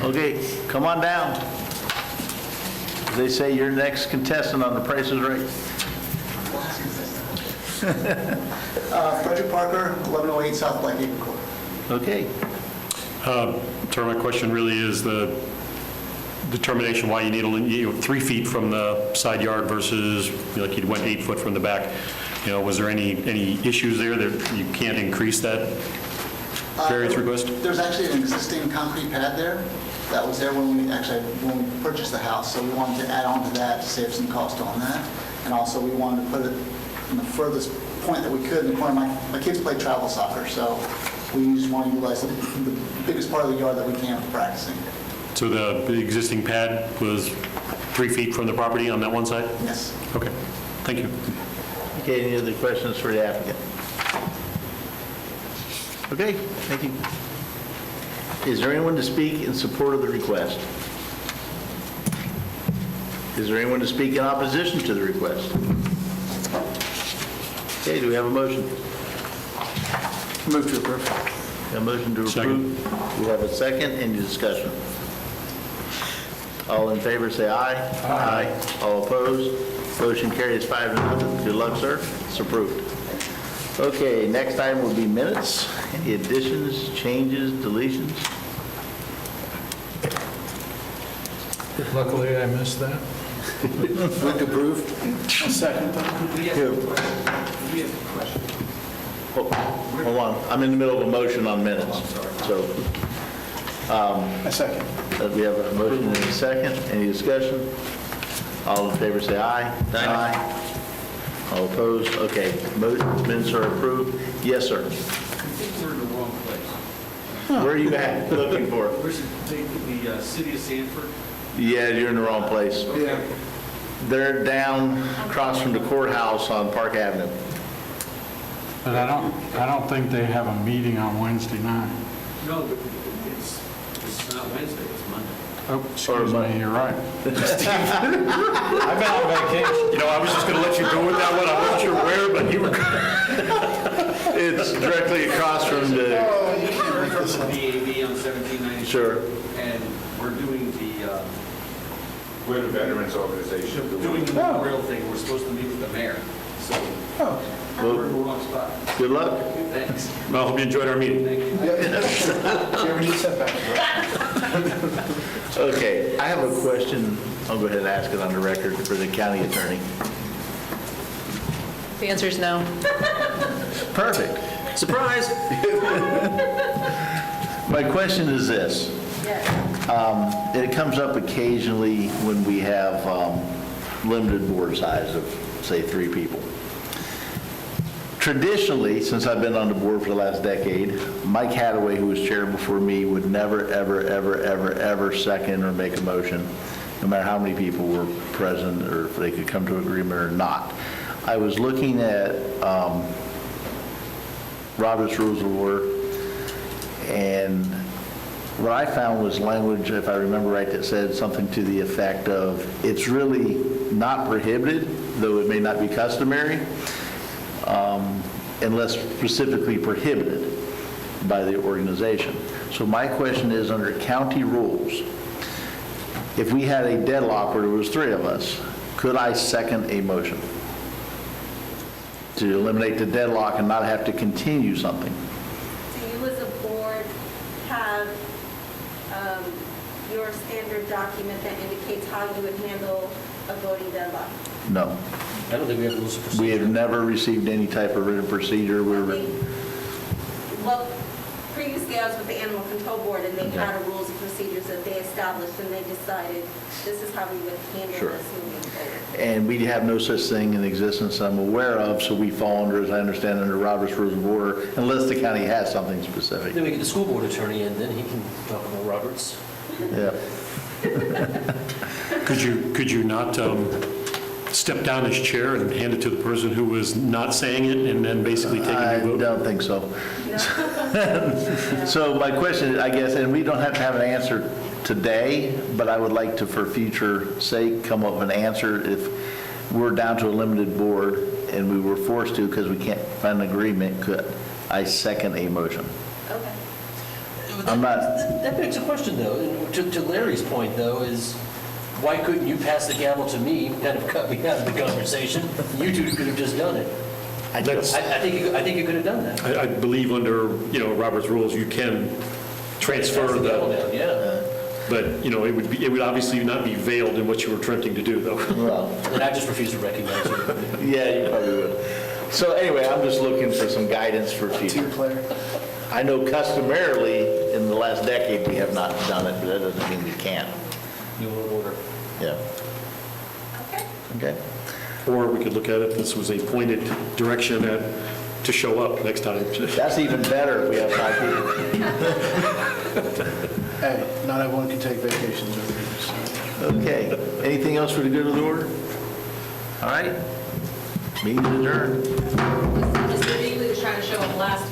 Okay, come on down. As they say, you're next contestant on The Price is Right. Frederick Parker, 1108 South Blackacre Court. Okay. So my question really is the determination why you need 3 feet from the side yard versus, like you went 8 foot from the back. Was there any issues there that you can't increase that variance request? There's actually an existing concrete pad there that was there when we purchased the house, so we wanted to add on to that to save some cost on that. And also we wanted to put it in the furthest point that we could in the corner. My kids play travel soccer, so we just want to utilize the biggest part of the yard that we can for practicing. So the existing pad was 3 feet from the property on that one side? Yes. Okay, thank you. Okay, any other questions for the applicant? Okay, thank you. Is there anyone to speak in support of the request? Is there anyone to speak in opposition to the request? Okay, do we have a motion? Move to approve. A motion to approve. Second. We have a second. Any discussion? All in favor, say aye. Aye. All opposed? Motion carries 5-0. Good luck, sir. It's approved. Okay, next item will be minutes. Any additions, changes, deletions? Luckily, I missed that. Move to approve. Second. Hold on, I'm in the middle of a motion on minutes, so. A second. We have a motion and a second. Any discussion? All in favor, say aye. Aye. All opposed? Okay, minutes are approved. Yes, sir. I think we're in the wrong place. Where are you at looking for? Where's the city of Sanford? Yeah, you're in the wrong place. Yeah. They're down across from the courthouse on Park Avenue. But I don't think they have a meeting on Wednesday night. No, but it's not Wednesday, it's Monday. Oh, excuse me, you're right. I've been on vacation. I was just going to let you go with that one. I wasn't sure where, but you were. It's directly across from the. You can refer to the VAB on 1790. Sure. And we're doing the. We're the Veterans Organization. Doing the memorial thing. We're supposed to meet with the mayor. So we're in the wrong spot. Good luck. Thanks. Well, I hope you enjoyed our meeting. Thank you. Do you ever need setbacks? Okay, I have a question. I'll go ahead and ask it on the record for the county attorney. The answer is no. Perfect. Surprise! My question is this. It comes up occasionally when we have limited board size of, say, 3 people. Traditionally, since I've been on the board for the last decade, Mike Hadaway, who was chair before me, would never, ever, ever, ever, ever second or make a motion, no matter how many people were present or if they could come to agreement or not. I was looking at Robert's Rules of Order, and what I found was language, if I remember right, that said something to the effect of, it's really not prohibited, though it may not be customary, unless specifically prohibited by the organization. So my question is, under county rules, if we had a deadlock where there was 3 of us, could I second a motion to eliminate the deadlock and not have to continue something? Do you as a board have your standard document that indicates how you would handle a voting deadlock? No. I don't think we have rules of procedure. We have never received any type of written procedure. Well, previously I was with the Animal Control Board, and they had a rules and procedures that they established, and they decided this is how we would handle Sure. this moving forward. And we have no such thing in existence I'm aware of, so we fall under, as I understand, under Robert's Rules of Order, unless the county has something specific. Then we get the school board attorney in, then he can talk about Roberts. Yeah. Could you not step down his chair and hand it to the person who was not saying it and then basically take a new vote? I don't think so. So my question, I guess, and we don't have to have an answer today, but I would like to, for future sake, come up with an answer if we're down to a limited board and we were forced to because we can't find an agreement. Could I second a motion? Okay. I'm not. That begs a question, though. To Larry's point, though, is why couldn't you pass the gavel to me, kind of cut me out of the conversation? You two could have just done it. I think you could have done that. I believe under, Robert's rules, you can transfer Pass the gavel down, yeah. But, it would obviously not be veiled in what you were attempting to do, though. Well, then I just refuse to recognize you. Yeah, you probably would. So anyway, I'm just looking for some guidance for future. I know customarily, in the last decade, we have not done it, but that doesn't mean we can't. New World Order. Yeah. Okay. Or we could look at it, this was a pointed direction to show up next time. That's even better if we have 5 people. Hey, not everyone can take vacations over here. Okay. Anything else for the good of the order? All right. Meeting adjourned. Mr. Beagley was trying to show up last